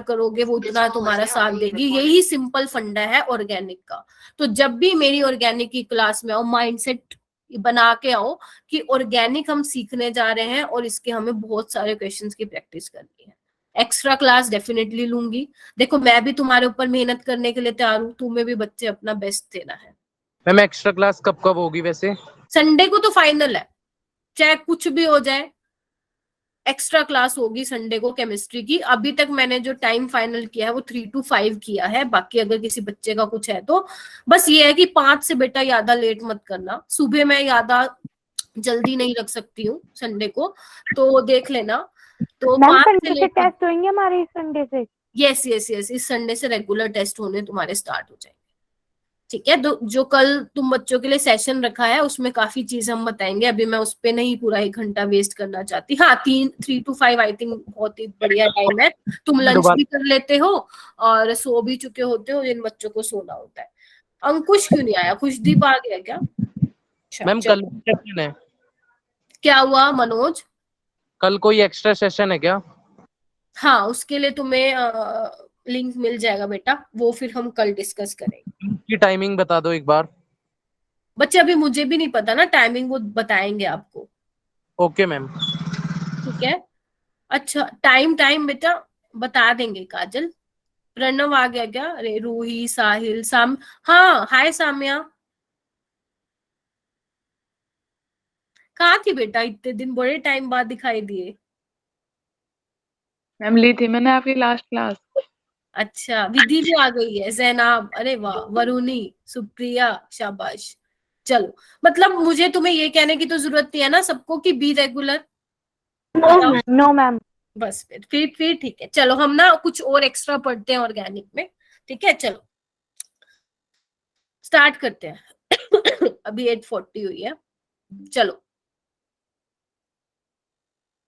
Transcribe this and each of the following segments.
करोगे वो उतना तुम्हारा साथ देगी। यही सिंपल फंडा है ऑर्गेनिक का। तो जब भी मेरी ऑर्गेनिक की क्लास में आओ, माइंडसेट बना के आओ कि ऑर्गेनिक हम सीखने जा रहे हैं और इसके हमें बहुत सारे क्वेश्चंस की प्रैक्टिस करनी है। एक्स्ट्रा क्लास डेफिनेटली लूंगी। देखो मैं भी तुम्हारे ऊपर मेहनत करने के लिए तैयार हूँ, तुम्हें भी बच्चे अपना बेस्ट देना है। मैम एक्स्ट्रा क्लास कब कब होगी वैसे? संडे को तो फाइनल है, चाहे कुछ भी हो जाए एक्स्ट्रा क्लास होगी संडे को केमिस्ट्री की। अभी तक मैंने जो टाइम फाइनल किया है वो 3 to 5 किया है। बाकी अगर किसी बच्चे का कुछ है तो बस ये है कि 5 से बेटा ज्यादा लेट मत करना। सुबह मैं ज्यादा जल्दी नहीं रख सकती हूँ संडे को, तो देख लेना। तो मैम 5 से संडे से लेट मत। टेस्ट होंगे हमारे इस संडे से? यस यस यस, इस संडे से रेगुलर टेस्ट होने तुम्हारे स्टार्ट हो जाएंगे। ठीक है, जो कल तुम बच्चों के लिए सेशन रखा है उसमें काफी चीज हम बताएंगे। अभी मैं उस पर नहीं पूरा 1 घंटा वेस्ट करना चाहती। हाँ 3 to 5 आई थिंक बहुत ही बढ़िया टाइम है। तुम लंच भी कर लेते हो और सो भी चुके होते हो जिन बच्चों को सोना होता है। अंकुश क्यों नहीं आया? खुशदीप आ गया क्या? मैम कल सेशन है। क्या हुआ मनोज? कल कोई एक्स्ट्रा सेशन है क्या? हाँ उसके लिए तुम्हें लिंक मिल जाएगा बेटा, वो फिर हम कल डिस्कस करेंगे। की टाइमिंग बता दो एक बार। बच्चे अभी मुझे भी नहीं पता ना टाइमिंग, वो बताएंगे आपको। Okay ma'am. ठीक है, अच्छा टाइम बेटा बता देंगे। काजल, प्रणव आ गया क्या? अरे रूही, साहिल, हाँ हाय साम्या, कहाँ थी बेटा इतने दिन? बड़े टाइम बाद दिखाई दिए। मैम ली थी मैंने आपकी लास्ट क्लास। अच्छा विधि भी आ गई है, जैनाब, अरे वाह, वरुणी, सुप्रिया, शाबाश। चलो मतलब मुझे तुम्हें ये कहने की तो जरूरत नहीं है ना सबको कि बी रेगुलर। No ma'am. बस फिर ठीक है। चलो हम ना कुछ और एक्स्ट्रा पढ़ते हैं ऑर्गेनिक में। ठीक है चलो स्टार्ट करते हैं। अभी 8:40 हुई है। चलो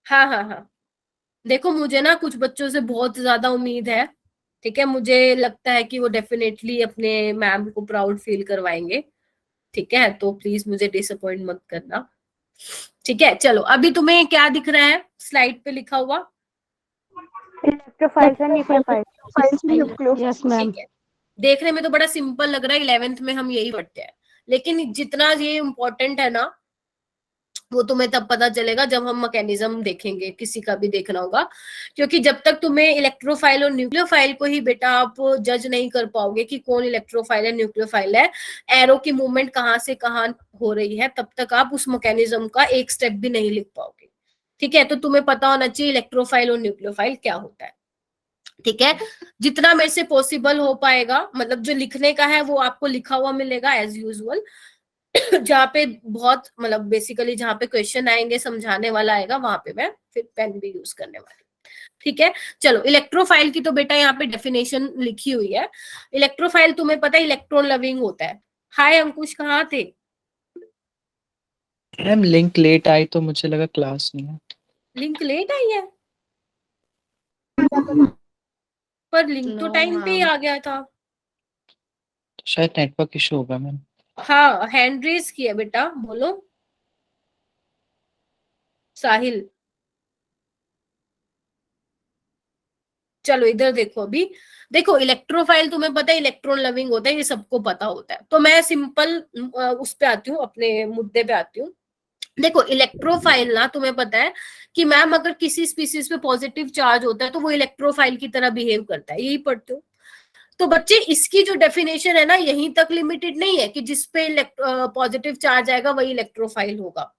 हाँ, देखो मुझे ना कुछ बच्चों से बहुत ज्यादा उम्मीद है। ठीक है, मुझे लगता है कि वो डेफिनेटली अपने मैम को प्राउड फील करवाएंगे। ठीक है, तो प्लीज मुझे डिसअपॉइंट मत करना। ठीक है चलो, अभी तुम्हें क्या दिख रहा है स्लाइड पे लिखा हुआ? Electrophiles and nucleophiles. Yes ma'am. ठीक है, देखने में तो बड़ा सिंपल लग रहा है, 11th में हम यही पढ़ते हैं। लेकिन जितना ये इम्पोर्टेंट है ना वो तुम्हें तब पता चलेगा जब हम मैकेनिज्म देखेंगे, किसी का भी देखना होगा। क्योंकि जब तक तुम्हें इलेक्ट्रोफाइल और न्यूक्लियोफाइल को ही बेटा आप जज नहीं कर पाओगे कि कौन इलेक्ट्रोफाइल है न्यूक्लियोफाइल है, एरो की मूवमेंट कहाँ से कहाँ हो रही है, तब तक आप उस मैकेनिज्म का एक स्टेप भी नहीं लिख पाओगे। ठीक है, तो तुम्हें पता होना चाहिए इलेक्ट्रोफाइल और न्यूक्लियोफाइल क्या होता है। ठीक है, जितना मेरे से पॉसिबल हो पाएगा, मतलब जो लिखने का है वो आपको लिखा हुआ मिलेगा एज यूजुअल। जहाँ पे बहुत मतलब बेसिकली जहाँ पे क्वेश्चन आएंगे समझाने वाला आएगा वहां पे मैं फिर पेन भी यूज करने वाली। ठीक है चलो, इलेक्ट्रोफाइल की तो बेटा यहाँ पे डेफिनेशन लिखी हुई है। इलेक्ट्रोफाइल तुम्हें पता है इलेक्ट्रॉन लविंग होता है। हाय अंकुश, कहाँ थे? मैम लिंक लेट आई तो मुझे लगा क्लास नहीं है। लिंक लेट आई है? पर लिंक तो टाइम पे ही आ गया था। शायद नेटवर्क इशू होगा मैम। हाँ हैंड रेज किया बेटा, बोलो साहिल। चलो इधर देखो, अभी देखो इलेक्ट्रोफाइल तुम्हें पता है इलेक्ट्रॉन लविंग होता है, ये सबको पता होता है। तो मैं सिंपल उस पे आती हूँ, अपने मुद्दे पे आती हूँ। देखो इलेक्ट्रोफाइल ना तुम्हें पता है कि मैम अगर किसी स्पीसीज पे पॉजिटिव चार्ज होता है तो वो इलेक्ट्रोफाइल की तरह बिहेव करता है, यही पढ़ते हो। तो बच्चे इसकी जो डेफिनेशन है ना यहीं तक लिमिटेड नहीं है कि जिसपे पॉजिटिव चार्ज आएगा वही इलेक्ट्रोफाइल होगा।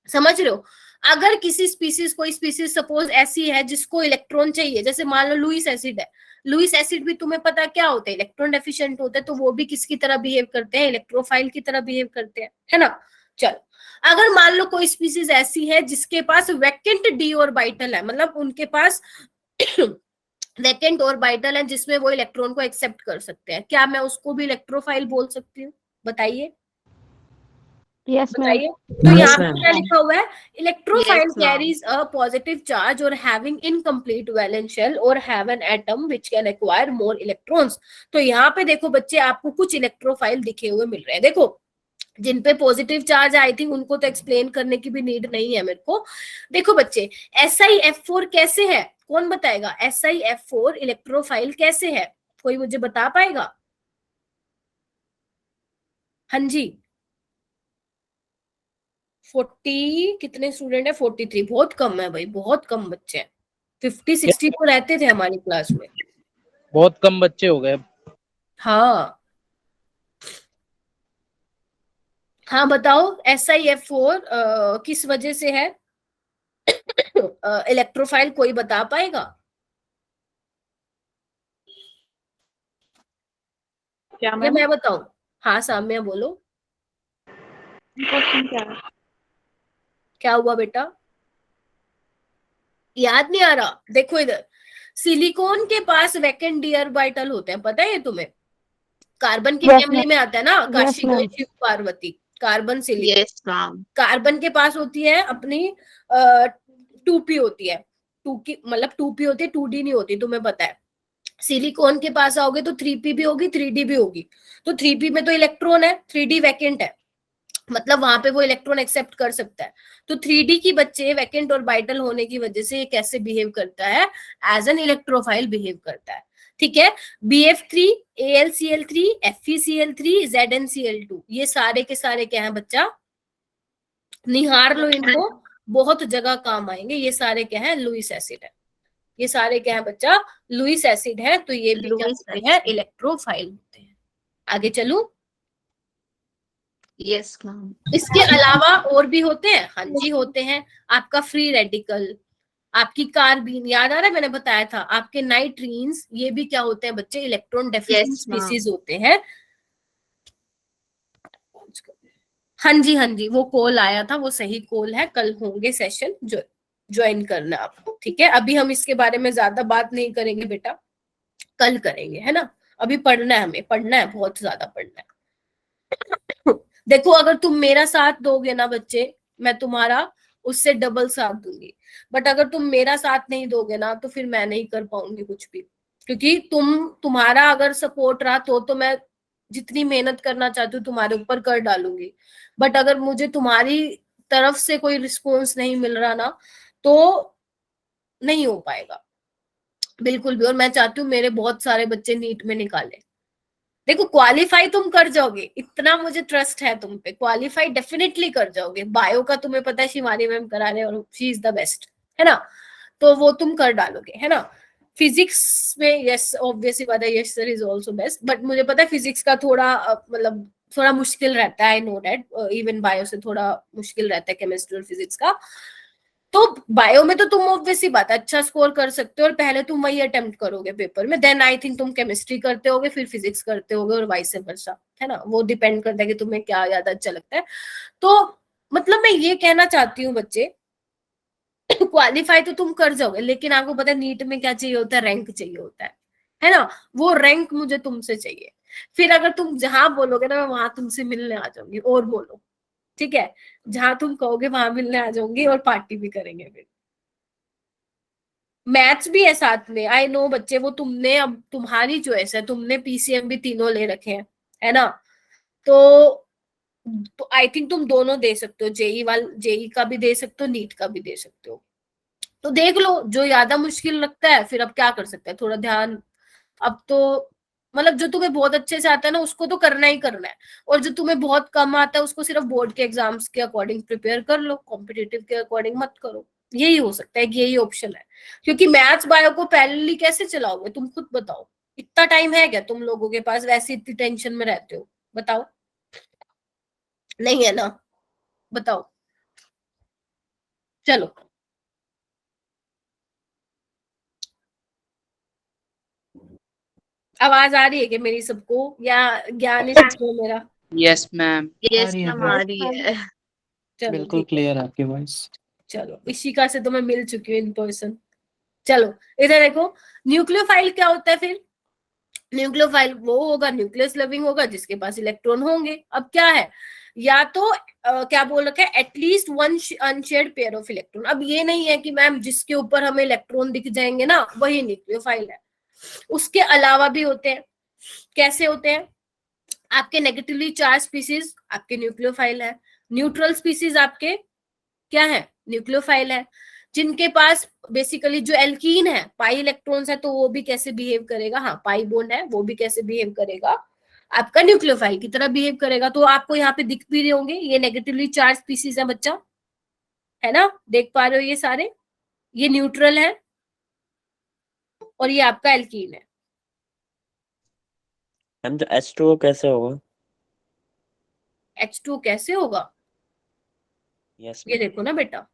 समझ रहे हो? अगर किसी स्पीसीज, कोई स्पीसीज सपोज ऐसी है जिसको इलेक्ट्रॉन चाहिए, जैसे मान लो लुइस एसिड है। लुइस एसिड भी तुम्हें पता क्या होता है, इलेक्ट्रॉन डेफिशिएंट होता है। तो वो भी किसकी तरह बिहेव करते हैं? इलेक्ट्रोफाइल की तरह बिहेव करते हैं, है ना। चलो अगर मान लो कोई स्पीसीज ऐसी है जिसके पास वैकेंट डी ऑर्बिटल है, मतलब उनके पास वैकेंट ऑर्बिटल है जिसमें वो इलेक्ट्रॉन को एक्सेप्ट कर सकते हैं, क्या मैं उसको भी इलेक्ट्रोफाइल बोल सकती हूँ? बताइए। Yes ma'am. तो यहाँ पे क्या लिखा हुआ है? Electrophile Yes, ma'am. Carries a positive charge और हैविंग इनकम्प्लीट वैलेंस शेल और have an atom which can acquire more electrons. तो यहाँ पे देखो बच्चे, आपको कुछ इलेक्ट्रोफाइल दिखे हुए मिल रहे हैं। देखो जिन पे पॉजिटिव चार्ज, आई थिंक उनको तो एक्सप्लेन करने की भी नीड नहीं है मेरे को। देखो बच्चे SiF4 कैसे है? कौन बताएगा SiF4 इलेक्ट्रोफाइल कैसे है? कोई मुझे बता पाएगा? हाँ जी, 40 कितने स्टूडेंट है? 43, बहुत कम है भाई, बहुत कम बच्चे हैं। 50-60 तो रहते थे हमारी क्लास में। बहुत कम बच्चे हो गए। हाँ हाँ, बताओ SiF4 किस वजह से है इलेक्ट्रोफाइल? कोई बता पाएगा? क्या या मैम? मैं बताऊं? हाँ साम्या बोलो, क्वेश्चन क्या है? क्या हुआ बेटा? याद नहीं आ रहा? देखो इधर, सिलिकॉन के पास वैकेंट डी ऑर्बिटल होते हैं, पता है ये तुम्हें? कार्बन की Yes, फैमिली में आता है ना, Yes, काशीगण, ma'am. Shiv Parvati, carbon silicon. Yes ma'am. Carbon के पास होती है अपनी 2p होती है, 2 की मतलब 2p होती है, 2d नहीं होती, तुम्हें पता है। सिलिकॉन के पास आओगे तो 3p भी होगी, 3d भी होगी। तो 3p में तो इलेक्ट्रॉन है, 3d वैकेंट है, मतलब वहां पे वो इलेक्ट्रॉन एक्सेप्ट कर सकता है। तो 3d की बच्चे वैकेंट ऑर्बिटल होने की वजह से ये कैसे बिहेव करता है? एज एन इलेक्ट्रोफाइल बिहेव करता है, ठीक है। BF3, AlCl3, FeCl3, ZnCl2, ये सारे के सारे क्या है बच्चा? निहार लो इनको, बहुत जगह काम आएंगे। ये सारे क्या है? लुईस एसिड है। ये सारे क्या है बच्चा? लुईस एसिड है। तो ये भी क्या लुईस होते हैं? इलेक्ट्रोफाइल होते हैं। आगे चलूं? Yes ma'am. इसके अलावा और भी होते हैं, हाँ जी होते हैं। आपका फ्री रेडिकल, आपकी कार्बीन, याद आ रहा है मैंने बताया था, आपके नाइट्रीन्स, ये भी क्या होते हैं बच्चे? Electron deficient Yes, ma'am. Species होते हैं। हाँ जी हाँ जी, वो कॉल आया था, वो सही कॉल है। कल होंगे सेशन, जो ज्वाइन करना आपको, ठीक है। अभी हम इसके बारे में ज्यादा बात नहीं करेंगे बेटा, कल करेंगे, है ना। अभी पढ़ना है, हमें पढ़ना है, बहुत ज्यादा पढ़ना है। देखो अगर तुम मेरा साथ दोगे ना बच्चे, मैं तुम्हारा उससे डबल साथ दूंगी। बट अगर तुम मेरा साथ नहीं दोगे ना, तो फिर मैं नहीं कर पाऊंगी कुछ भी। क्योंकि तुम्हारा अगर सपोर्ट रहा तो मैं जितनी मेहनत करना चाहती हूँ तुम्हारे ऊपर कर डालूंगी। बट अगर मुझे तुम्हारी तरफ से कोई रिस्पॉन्स नहीं मिल रहा ना, तो नहीं हो पाएगा बिल्कुल भी। और मैं चाहती हूँ मेरे बहुत सारे बच्चे नीट में निकाले। देखो क्वालिफाई तुम कर जाओगे, इतना मुझे ट्रस्ट है तुम पे, क्वालिफाई डेफिनेटली कर जाओगे। बायो का तुम्हें पता है शिवानी मैम करा रहे हैं और शी इज द बेस्ट, है ना। तो वो तुम कर डालोगे, है ना। फिजिक्स में यस ऑब्वियसली बात है, yes sir is also best. But मुझे पता है फिजिक्स का थोड़ा मतलब थोड़ा मुश्किल रहता है, I know that. Even bio से थोड़ा मुश्किल रहता है केमिस्ट्री और फिजिक्स का। तो बायो में तो तुम ऑब्वियसली बात है अच्छा स्कोर कर सकते हो, और पहले तुम वही अटेम्प्ट करोगे पेपर में, देन आई थिंक तुम केमिस्ट्री करते होगे, फिर फिजिक्स करते होगे, और वाइस वर्सा, है ना। वो डिपेंड करता है कि तुम्हें क्या ज्यादा अच्छा लगता है। तो मतलब मैं ये कहना चाहती हूँ बच्चे, क्वालिफाई तो तुम कर जाओगे, लेकिन आपको पता है नीट में क्या चाहिए होता है? रैंक चाहिए होता है ना। वो रैंक मुझे तुमसे चाहिए। फिर अगर तुम जहां बोलोगे ना, मैं वहां तुमसे मिलने आ जाऊंगी, और बोलो, ठीक है। जहां तुम कहोगे वहां मिलने आ जाऊंगी, और पार्टी भी करेंगे फिर। मैथ्स भी है साथ में, आई नो बच्चे, वो तुमने, अब तुम्हारी चॉइस है, तुमने PCM भी तीनों ले रखे हैं, है ना। तो आई थिंक तुम दोनों दे सकते हो, जेई का भी दे सकते हो, नीट का भी दे सकते हो। तो देख लो जो ज्यादा मुश्किल लगता है, फिर अब क्या कर सकते हैं, थोड़ा ध्यान। अब तो मतलब जो तुम्हें बहुत अच्छे से आता है ना, उसको तो करना ही करना है। और जो तुम्हें बहुत कम आता है, उसको सिर्फ बोर्ड के एग्जाम्स के अकॉर्डिंग प्रिपेयर कर लो, कॉम्पिटिटिव के अकॉर्डिंग मत करो। यही हो सकता है कि यही ऑप्शन है। क्योंकि मैथ्स बायो को पैरेलली कैसे चलाओगे, तुम खुद बताओ। इतना टाइम है क्या तुम लोगों के पास? वैसे इतनी टेंशन में रहते हो, बताओ। नहीं है ना, बताओ। चलो, आवाज आ रही है कि मेरी सबको, या ज्ञान इस में मेरा? Yes ma'am. यस रही है मैम, मैम। आ रही है। चलो बिल्कुल ठीक है। क्लियर आपकी वॉइस। चलो इशिका से तो मैं मिल चुकी हूँ इन पर्सन। चलो इधर देखो, न्यूक्लियोफाइल क्या होता है फिर? न्यूक्लियोफाइल वो होगा, न्यूक्लियस लविंग होगा, जिसके पास इलेक्ट्रॉन होंगे। अब क्या है, या तो क्या बोल रखा है, at least one unshared pair of electron. अब ये नहीं है कि मैम जिसके ऊपर हमें इलेक्ट्रॉन दिख जाएंगे ना वही न्यूक्लियोफाइल है। उसके अलावा भी होते हैं। कैसे होते हैं? आपके नेगेटिवली चार्ज स्पीसीज आपके न्यूक्लियोफाइल है, न्यूट्रल स्पीसीज आपके क्या है? न्यूक्लियोफाइल है। जिनके पास बेसिकली जो एल्कीन है, पाई इलेक्ट्रॉन्स है, तो वो भी कैसे बिहेव करेगा, हाँ पाई बॉन्ड है, वो भी कैसे बिहेव करेगा, आपका न्यूक्लियोफाइल की तरह बिहेव करेगा। तो आपको यहाँ पे दिख भी रहे होंगे, ये नेगेटिवली चार्ज स्पीसीज है बच्चा, है ना, देख पा रहे हो ये सारे, ये न्यूट्रल है और ये आपका एल्कीन है। हम तो H2O कैसे होगा? H2 कैसे होगा, यस ये देखो ना बेटा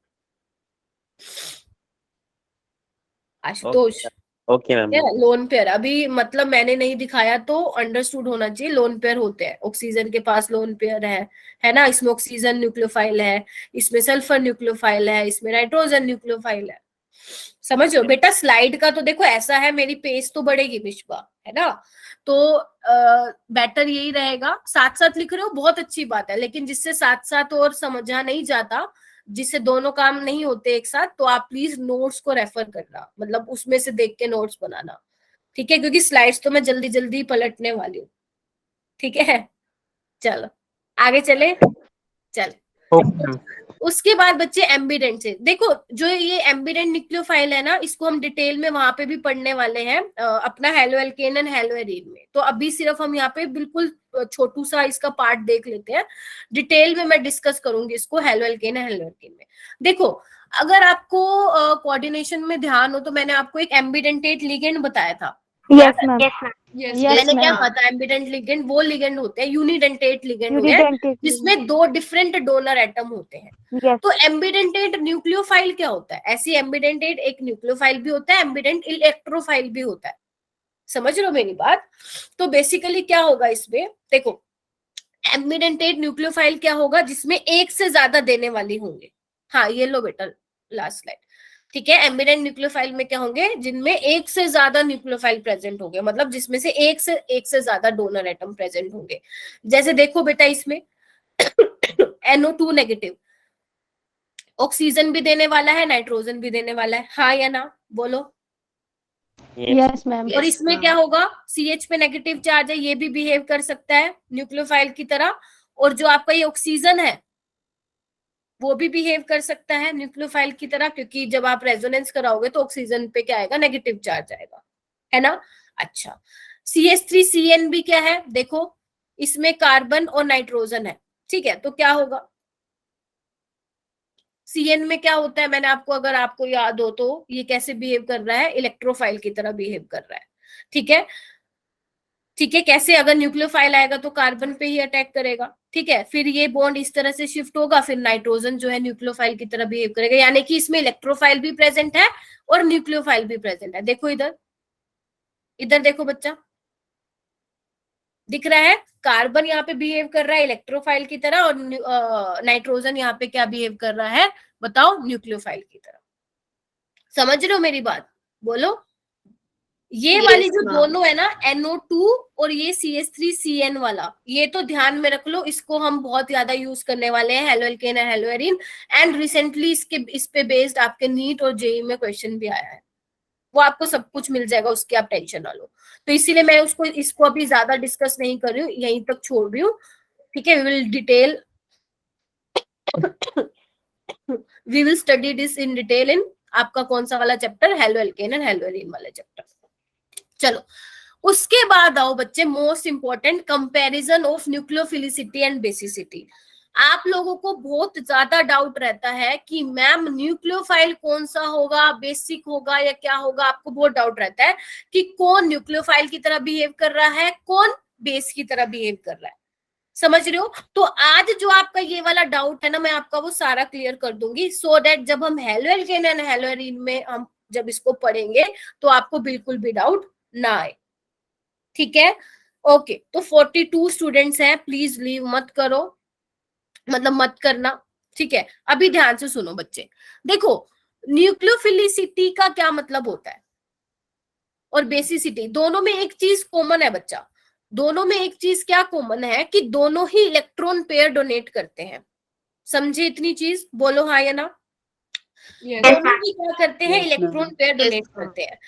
Ashutosh, okay ma'am. Lone pair, अभी मतलब मैंने नहीं दिखाया तो अंडरस्टूड होना चाहिए, लोन पेयर होते हैं, ऑक्सीजन के पास लोन पेयर है ना, इसमें ऑक्सीजन न्यूक्लियोफाइल है, इसमें सल्फर न्यूक्लियोफाइल है, इसमें नाइट्रोजन न्यूक्लियोफाइल है। समझ लो बेटा, स्लाइड का तो देखो ऐसा है, मेरी पेज तो बढ़ेगी विश्वा, है ना, तो बेटर यही रहेगा, साथ साथ लिख रहे हो बहुत अच्छी बात है, लेकिन जिससे साथ साथ और समझा नहीं जाता, जिससे दोनों काम नहीं होते एक साथ, तो आप प्लीज नोट्स को रेफर करना, मतलब उसमें से देख के नोट्स बनाना, ठीक है, क्योंकि स्लाइड्स तो मैं जल्दी जल्दी पलटने वाली हूँ, ठीक है। चलो आगे चले, चल उसके बाद बच्चे एम्बिडेंट से देखो, जो ये एम्बिडेंट न्यूक्लियोफाइल है ना, इसको हम डिटेल में वहां पे भी पढ़ने वाले हैं अपना हेलोएल्केन एंड हेलोएरीन में, तो अभी सिर्फ हम यहाँ पे बिल्कुल छोटू सा इसका पार्ट देख लेते हैं, डिटेल में मैं डिस्कस करूंगी इसको हेलोएल्केन एंड हेलोएरीन में। देखो अगर आपको कोऑर्डिनेशन में ध्यान हो तो मैंने आपको एक एम्बिडेंटेट लिगेंड बताया था, Yes, ma'am. मैंने क्या पता, एम्बिडेंट लिगेंड वो लिगेंड होते हैं, यूनिडेंटेट लिगेंड होते हैं Unidentate. जिसमें दो डिफरेंट डोनर एटम होते हैं। Yes. तो एम्बिडेंटेट न्यूक्लियोफाइल क्या होता है, ऐसी एम्बिडेंटेट एक न्यूक्लियोफाइल भी होता है, एम्बिडेंट इलेक्ट्रोफाइल भी होता है, समझ लो मेरी बात। तो बेसिकली क्या होगा इसमें, देखो एम्बिडेंटेट न्यूक्लियोफाइल क्या होगा, जिसमें एक से ज्यादा देने वाली होंगे, हाँ ये लो बेटा लास्ट स्लाइड, ठीक है, एम्बिडेंट न्यूक्लियोफाइल में क्या होंगे, जिनमें एक से ज्यादा न्यूक्लियोफाइल प्रेजेंट होंगे, मतलब जिसमें से एक से ज्यादा डोनर एटम प्रेजेंट होंगे। जैसे देखो बेटा इसमें NO2 नेगेटिव, ऑक्सीजन भी देने वाला है, नाइट्रोजन भी देने वाला है, हाँ या ना बोलो। Yes, ma'am. और इसमें क्या होगा, CH पे नेगेटिव चार्ज है, ये भी बिहेव कर सकता है न्यूक्लियोफाइल की तरह, और जो आपका ये ऑक्सीजन है वो भी बिहेव कर सकता है न्यूक्लियोफाइल की तरह, क्योंकि जब आप रेजोनेंस कराओगे तो ऑक्सीजन पे क्या आएगा, नेगेटिव चार्ज आएगा, है ना। अच्छा, CH3CN भी क्या है, देखो इसमें कार्बन और नाइट्रोजन है, ठीक है, तो क्या होगा, CN में क्या होता है, मैंने आपको अगर आपको याद हो तो ये कैसे बिहेव कर रहा है, इलेक्ट्रोफाइल की तरह बिहेव कर रहा है, ठीक है, ठीक है, कैसे, अगर न्यूक्लियोफाइल आएगा तो कार्बन पे ही अटैक करेगा, ठीक है, फिर ये बॉन्ड इस तरह से शिफ्ट होगा, फिर नाइट्रोजन जो है न्यूक्लियोफाइल की तरह बिहेव करेगा, यानी कि इसमें इलेक्ट्रोफाइल भी प्रेजेंट है और न्यूक्लियोफाइल भी प्रेजेंट है। देखो इधर, इधर देखो बच्चा, दिख रहा है, कार्बन यहाँ पे बिहेव कर रहा है इलेक्ट्रोफाइल की तरह, और नाइट्रोजन यहाँ पे क्या बिहेव कर रहा है, बताओ, न्यूक्लियोफाइल की तरह। समझ रहे हो मेरी बात, बोलो। ये वाली जो दोनों है ना, NO2 और ये CH3CN वाला, ये तो ध्यान में रख लो, इसको हम बहुत ज्यादा यूज करने वाले हैं, haloalkane and haloarene, and recently इस पे बेस्ड आपके नीट और जेई में क्वेश्चन भी आया है, वो आपको सब कुछ मिल जाएगा, उसकी आप टेंशन ना लो। तो इसीलिए मैं इसको अभी ज्यादा डिस्कस नहीं कर रही हूँ, यहीं तक छोड़ रही हूँ, ठीक है। We will study this in detail in आपका कौन सा वाला चैप्टर, हेलोएल्केन एंड हेलोएरीन वाला चैप्टर। चलो उसके बाद आओ बच्चे, most important, comparison of nucleophilicity and basicity. आप लोगों को बहुत ज्यादा डाउट रहता है कि मैम न्यूक्लियोफाइल कौन सा होगा, बेसिक होगा या क्या होगा, आपको बहुत डाउट रहता है कि कौन न्यूक्लियोफाइल की तरह बिहेव कर रहा है, कौन बेस की तरह बिहेव कर रहा है, समझ रहे हो। तो आज जो आपका ये वाला डाउट है ना, मैं आपका वो सारा क्लियर कर दूंगी, सो दैट जब हम हेलोएल्केन एंड हेलोएरीन में हम जब इसको पढ़ेंगे तो आपको बिल्कुल भी डाउट ना आए, ठीक है। ओके, तो 42 स्टूडेंट्स हैं, प्लीज लीव मत करो, मतलब मत करना, ठीक है। अभी ध्यान से सुनो बच्चे, देखो न्यूक्लियोफिलिसिटी का क्या मतलब होता है और बेसिसिटी, दोनों में एक चीज कॉमन है बच्चा, दोनों में एक चीज क्या कॉमन है कि दोनों ही इलेक्ट्रॉन पेयर डोनेट करते हैं, समझे इतनी चीज, बोलो हाँ या ना। दोनों ही क्या करते हैं, इलेक्ट्रॉन पेयर डोनेट करते हैं।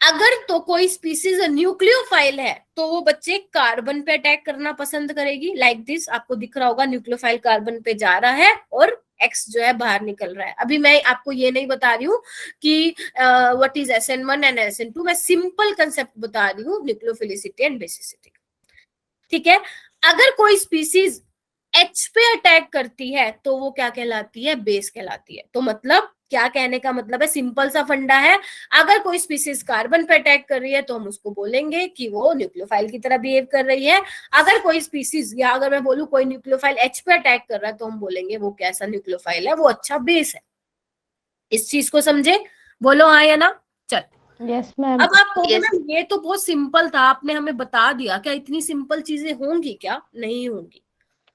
अगर तो कोई स्पीसीज न्यूक्लियोफाइल है तो वो बच्चे कार्बन पे अटैक करना पसंद करेगी, लाइक दिस। आपको दिख रहा होगा न्यूक्लियोफाइल कार्बन पे जा रहा है और एक्स जो है बाहर निकल रहा है। अभी मैं आपको ये नहीं बता रही हूँ कि what is SN1 and SN2, मैं सिंपल कंसेप्ट बता रही हूँ न्यूक्लियोफिलिसिटी एंड बेसिसिटी। ठीक है, अगर कोई स्पीसीज H पे अटैक करती है तो वो क्या कहलाती है? बेस कहलाती है। तो मतलब क्या कहने का मतलब है, सिंपल सा फंडा है, अगर कोई स्पीसीज कार्बन पे अटैक कर रही है तो हम उसको बोलेंगे कि वो न्यूक्लियोफाइल की तरह बिहेव कर रही है। अगर कोई स्पीसीज, या अगर मैं बोलूं कोई न्यूक्लियोफाइल H पे अटैक कर रहा है तो हम बोलेंगे वो कैसा न्यूक्लियोफाइल है, वो अच्छा बेस है। इस चीज को समझे? बोलो हाँ या ना। चल, यस मैम। अब आप कहोगे मैम ये तो बहुत सिंपल था, आपने हमें बता दिया, क्या इतनी सिंपल चीजें होंगी? क्या नहीं होंगी।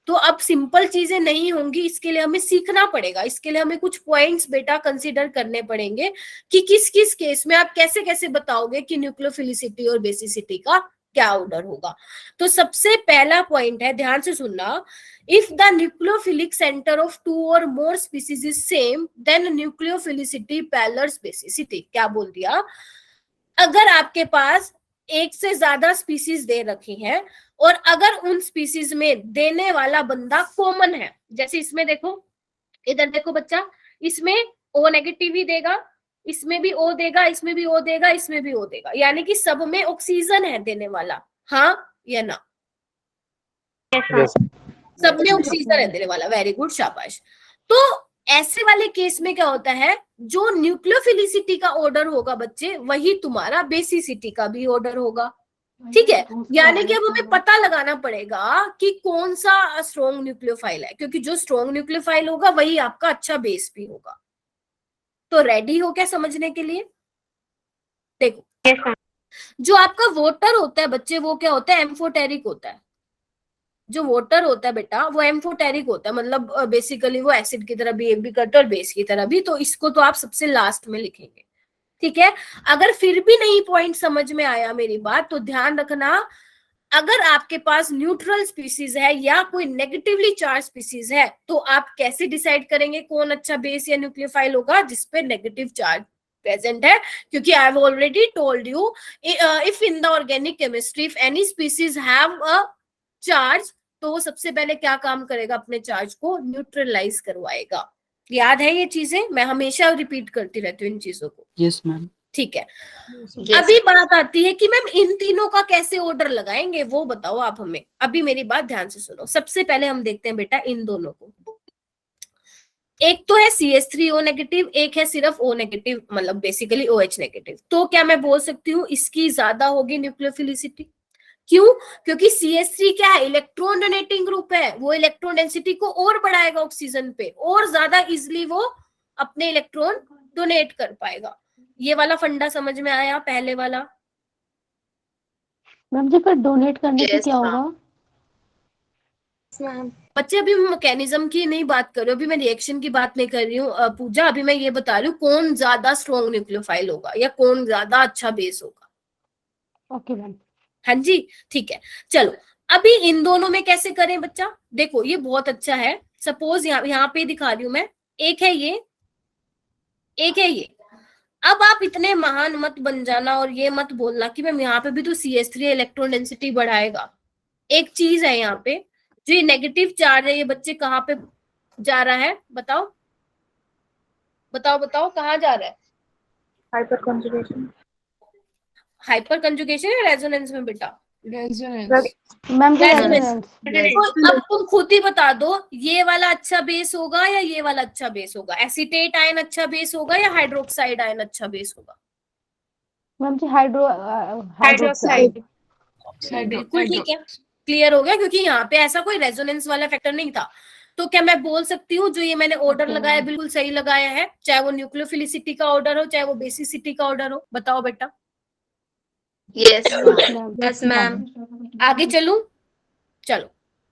तो अब सिंपल चीजें नहीं होंगी, इसके लिए हमें सीखना पड़ेगा, इसके लिए हमें कुछ पॉइंट्स बेटा कंसीडर करने पड़ेंगे कि किस किस केस में आप कैसे कैसे बताओगे कि न्यूक्लियोफिलिसिटी और बेसिसिटी का क्या ऑर्डर होगा। तो सबसे पहला पॉइंट है, ध्यान से सुनना, if the nucleophilic centre of 2 और more species is same then nucleophilicity parallels basicity. क्या बोल दिया? अगर आपके पास एक से ज्यादा स्पीसीज दे रखी हैं और अगर उन स्पीसीज में देने वाला बंदा कॉमन है, जैसे इसमें देखो, इधर देखो बच्चा, इसमें O नेगेटिव ही देगा, इसमें भी O देगा, इसमें भी O देगा, इसमें भी O देगा, यानी कि सब में ऑक्सीजन है देने वाला, हाँ या ना? Yes. सब में ऑक्सीजन है देने वाला, वेरी गुड, शाबाश। तो ऐसे वाले केस में क्या होता है, जो न्यूक्लियोफिलिसिटी का ऑर्डर होगा बच्चे, वही तुम्हारा बेसिसिटी का भी ऑर्डर होगा। ठीक है, यानी कि अब हमें पता लगाना पड़ेगा कि कौन सा स्ट्रॉन्ग न्यूक्लियोफाइल है, क्योंकि जो स्ट्रॉन्ग न्यूक्लियोफाइल होगा वही आपका अच्छा बेस भी होगा। तो रेडी हो क्या समझने के लिए? देखो, जो आपका वोटर होता है बच्चे, वो क्या होता है? एम्फोटेरिक होता है। जो वोटर होता है बेटा वो एम्फोटेरिक होता है, मतलब बेसिकली वो एसिड की तरह बिहेव भी करता है और बेस की तरह भी। तो इसको तो आप सबसे लास्ट में लिखेंगे। ठीक है, अगर फिर भी नहीं पॉइंट समझ में आया मेरी बात, तो ध्यान रखना, अगर आपके पास न्यूट्रल स्पीसीज है या कोई नेगेटिवली चार्ज स्पीसीज है, तो आप कैसे डिसाइड करेंगे कौन अच्छा बेस या न्यूक्लियोफाइल होगा? जिसपे नेगेटिव चार्ज प्रेजेंट है, क्योंकि I have already told you, if in the organic chemistry if any species have a charge, तो वो सबसे पहले क्या काम करेगा? अपने चार्ज को न्यूट्रलाइज करवाएगा। याद है ये चीजें? मैं हमेशा रिपीट करती रहती हूँ इन चीजों को। Yes ma'am. ठीक है, अभी बात आती है कि मैम इन तीनों का कैसे ऑर्डर लगाएंगे, वो बताओ आप हमें। अभी मेरी बात ध्यान से सुनो, सबसे पहले हम देखते हैं बेटा इन दोनों को। एक तो है CH3O नेगेटिव, एक है सिर्फ O नेगेटिव, मतलब बेसिकली OH नेगेटिव। तो क्या मैं बोल सकती हूँ इसकी ज्यादा होगी न्यूक्लियोफिलिसिटी? क्यों? क्योंकि CH3 क्या है? इलेक्ट्रॉन डोनेटिंग ग्रुप है, वो इलेक्ट्रॉन डेंसिटी को और बढ़ाएगा ऑक्सीजन पे, और ज्यादा इजिली वो अपने इलेक्ट्रॉन डोनेट कर पाएगा। ये वाला फंडा समझ में आया? पहले वाला। मैम जी, फिर डोनेट करने से क्या होगा? बच्चे अभी मैं मैकेनिज्म की नहीं बात कर रही हूँ, अभी मैं रिएक्शन की बात नहीं कर रही हूँ पूजा। अभी मैं ये बता रही हूँ कौन ज्यादा स्ट्रॉन्ग न्यूक्लियोफाइल होगा या कौन ज्यादा अच्छा बेस होगा। Okay ma'am. हाँ जी, ठीक है। चलो, अभी इन दोनों में कैसे करें बच्चा? देखो ये बहुत अच्छा है, सपोज यहाँ पे दिखा रही हूँ मैं, एक है ये, एक है ये। अब आप इतने महान मत बन जाना और ये मत बोलना कि मैम यहाँ पे भी तो CH3 इलेक्ट्रॉन डेंसिटी बढ़ाएगा। एक चीज है यहाँ पे, जो ये नेगेटिव चार्ज है, ये बच्चे कहाँ पे जा रहा है? बताओ बताओ बताओ, कहाँ जा रहा है? Hyper conjugation. हाइपर कंजुगेशन या रेजोनेंस में बेटा? मैम जी, रेजोनेंस। रेजोनेंस। तो अब तुम खुद ही बता दो, ये वाला अच्छा बेस होगा या ये वाला अच्छा बेस होगा? एसीटेट आयन अच्छा बेस होगा या हाइड्रोक्साइड आयन अच्छा बेस होगा? मैम जी, हाइड्रोक्साइड। बिल्कुल ठीक है, क्लियर हो गया, क्योंकि यहाँ पे ऐसा कोई रेजोनेंस वाला फैक्टर नहीं था। तो क्या मैं बोल सकती हूँ जो ये मैंने ऑर्डर लगाया बिल्कुल सही लगाया है, चाहे वो न्यूक्लियोफिलिसिटी का ऑर्डर हो चाहे वो बेसिसिटी का ऑर्डर हो? बताओ बेटा। Yes ma'am. आगे चलूं? चलो,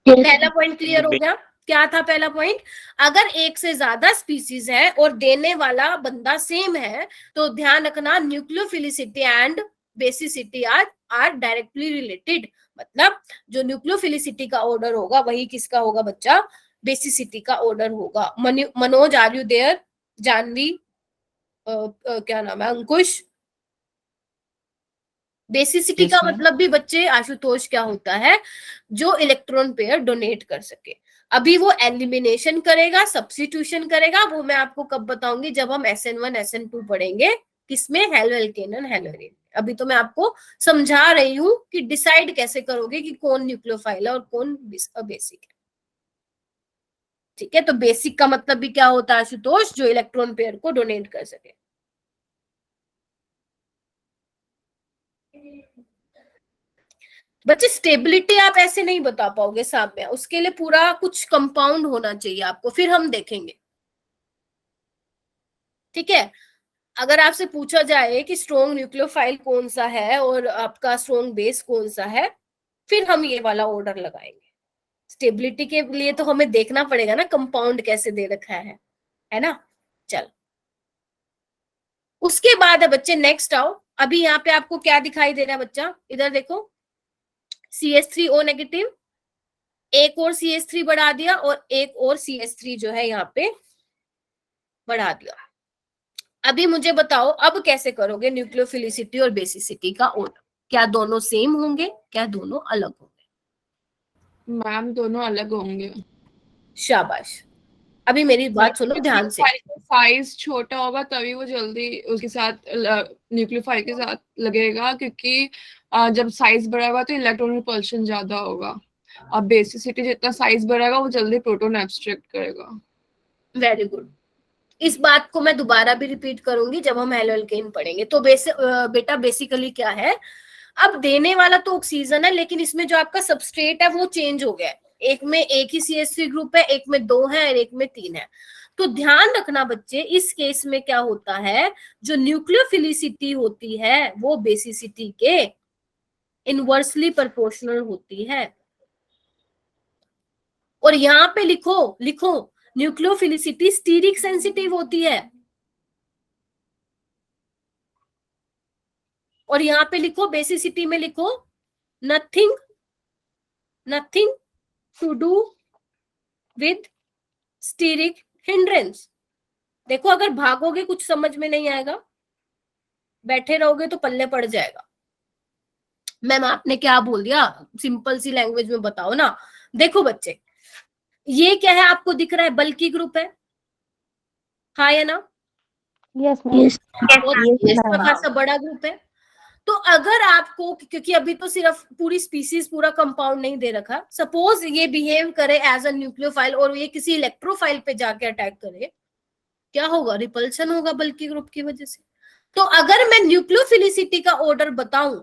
पहला पॉइंट क्लियर हो गया। क्या था पहला पॉइंट? अगर एक से ज्यादा स्पीसीज है और देने वाला बंदा सेम है, तो ध्यान रखना nucleophilicity and basicity are directly related. मतलब जो न्यूक्लियोफिलिसिटी का ऑर्डर होगा वही किसका होगा बच्चा? बेसिसिटी का ऑर्डर होगा। Manoj, are you there? Janvi, क्या नाम है, अंकुश, बेसिसिटी Yes, का ma'am. मतलब भी बच्चे आशुतोष क्या होता है, जो इलेक्ट्रॉन पेयर डोनेट कर सके। अभी वो एलिमिनेशन करेगा, सब्स्टिट्यूशन करेगा, वो मैं आपको कब बताऊंगी, जब हम SN1 SN2 पढ़ेंगे, किसमें, हेलोएल्केन हेलोएरिन। अभी तो मैं आपको समझा रही हूं कि डिसाइड कैसे करोगे कि कौन न्यूक्लियोफाइल है और कौन बेसिक है। ठीक है, तो बेसिक का मतलब भी क्या होता है आशुतोष, जो इलेक्ट्रॉन पेयर को डोनेट कर सके। बच्चे स्टेबिलिटी आप ऐसे नहीं बता पाओगे सामने, उसके लिए पूरा कुछ कंपाउंड होना चाहिए आपको, फिर हम देखेंगे। ठीक है, अगर आपसे पूछा जाए कि स्ट्रॉन्ग न्यूक्लियोफाइल कौन सा है और आपका स्ट्रॉन्ग बेस कौन सा है, फिर हम ये वाला ऑर्डर लगाएंगे। स्टेबिलिटी के लिए तो हमें देखना पड़ेगा ना कंपाउंड कैसे दे रखा है ना। चल, उसके बाद है बच्चे नेक्स्ट आओ। अभी यहाँ पे आपको क्या दिखाई दे रहा है बच्चा, इधर देखो, CH3O नेगेटिव, एक और CH3 बढ़ा दिया और एक और CH3 जो है यहाँ पे बढ़ा दिया। अभी मुझे बताओ अब कैसे करोगे न्यूक्लियोफिलिसिटी और बेसिसिटी का ऑर्डर, क्या दोनों सेम होंगे, क्या दोनों अलग होंगे? मैम दोनों अलग होंगे। शाबाश, अभी मेरी बात सुनो ध्यान से। साइज छोटा होगा तभी वो जल्दी उसके साथ न्यूक्लियोफाइल के साथ लगेगा, क्योंकि जब साइज बढ़ेगा तो इलेक्ट्रॉन रिपल्शन ज्यादा होगा। अब बेसिसिटी जितना साइज बढ़ेगा वो जल्दी प्रोटॉन एब्स्ट्रैक्ट करेगा। वेरी गुड, इस बात को मैं दोबारा भी रिपीट करूंगी जब हम हेलोएल्केन पढ़ेंगे। तो बेटा बेसिकली क्या है, अब देने वाला तो ऑक्सीजन है, लेकिन इसमें जो आपका सबस्ट्रेट है वो चेंज हो गया है। एक में एक ही CH3 ग्रुप है, एक में 2 है और एक में 3 है। तो ध्यान रखना बच्चे, इस केस में क्या होता है, जो न्यूक्लियोफिलिसिटी होती है वो बेसिसिटी के इनवर्सली प्रोपोर्शनल होती है। और यहाँ पे लिखो न्यूक्लियोफिलिसिटी स्टीरिक सेंसिटिव होती है। और यहाँ पे लिखो बेसिसिटी में लिखो nothing to do with steric hindrance. देखो, अगर भागोगे कुछ समझ में नहीं आएगा, बैठे रहोगे तो पल्ले पड़ जाएगा। मैम आपने क्या बोल दिया, सिंपल सी लैंग्वेज में बताओ ना। देखो बच्चे, ये क्या है आपको दिख रहा है, बल्कि ग्रुप है, हाँ या ना? Yes ma'am. खासा बड़ा ग्रुप है। तो अगर आपको, क्योंकि अभी तो सिर्फ पूरी स्पीसीज पूरा कंपाउंड नहीं दे रखा, सपोज ये बिहेव करे एज अ न्यूक्लियोफाइल और ये किसी इलेक्ट्रोफाइल पे जाके अटैक करे, क्या होगा, रिपल्शन होगा बल्कि ग्रुप की वजह से। तो अगर मैं न्यूक्लियोफिलिसिटी का ऑर्डर बताऊं,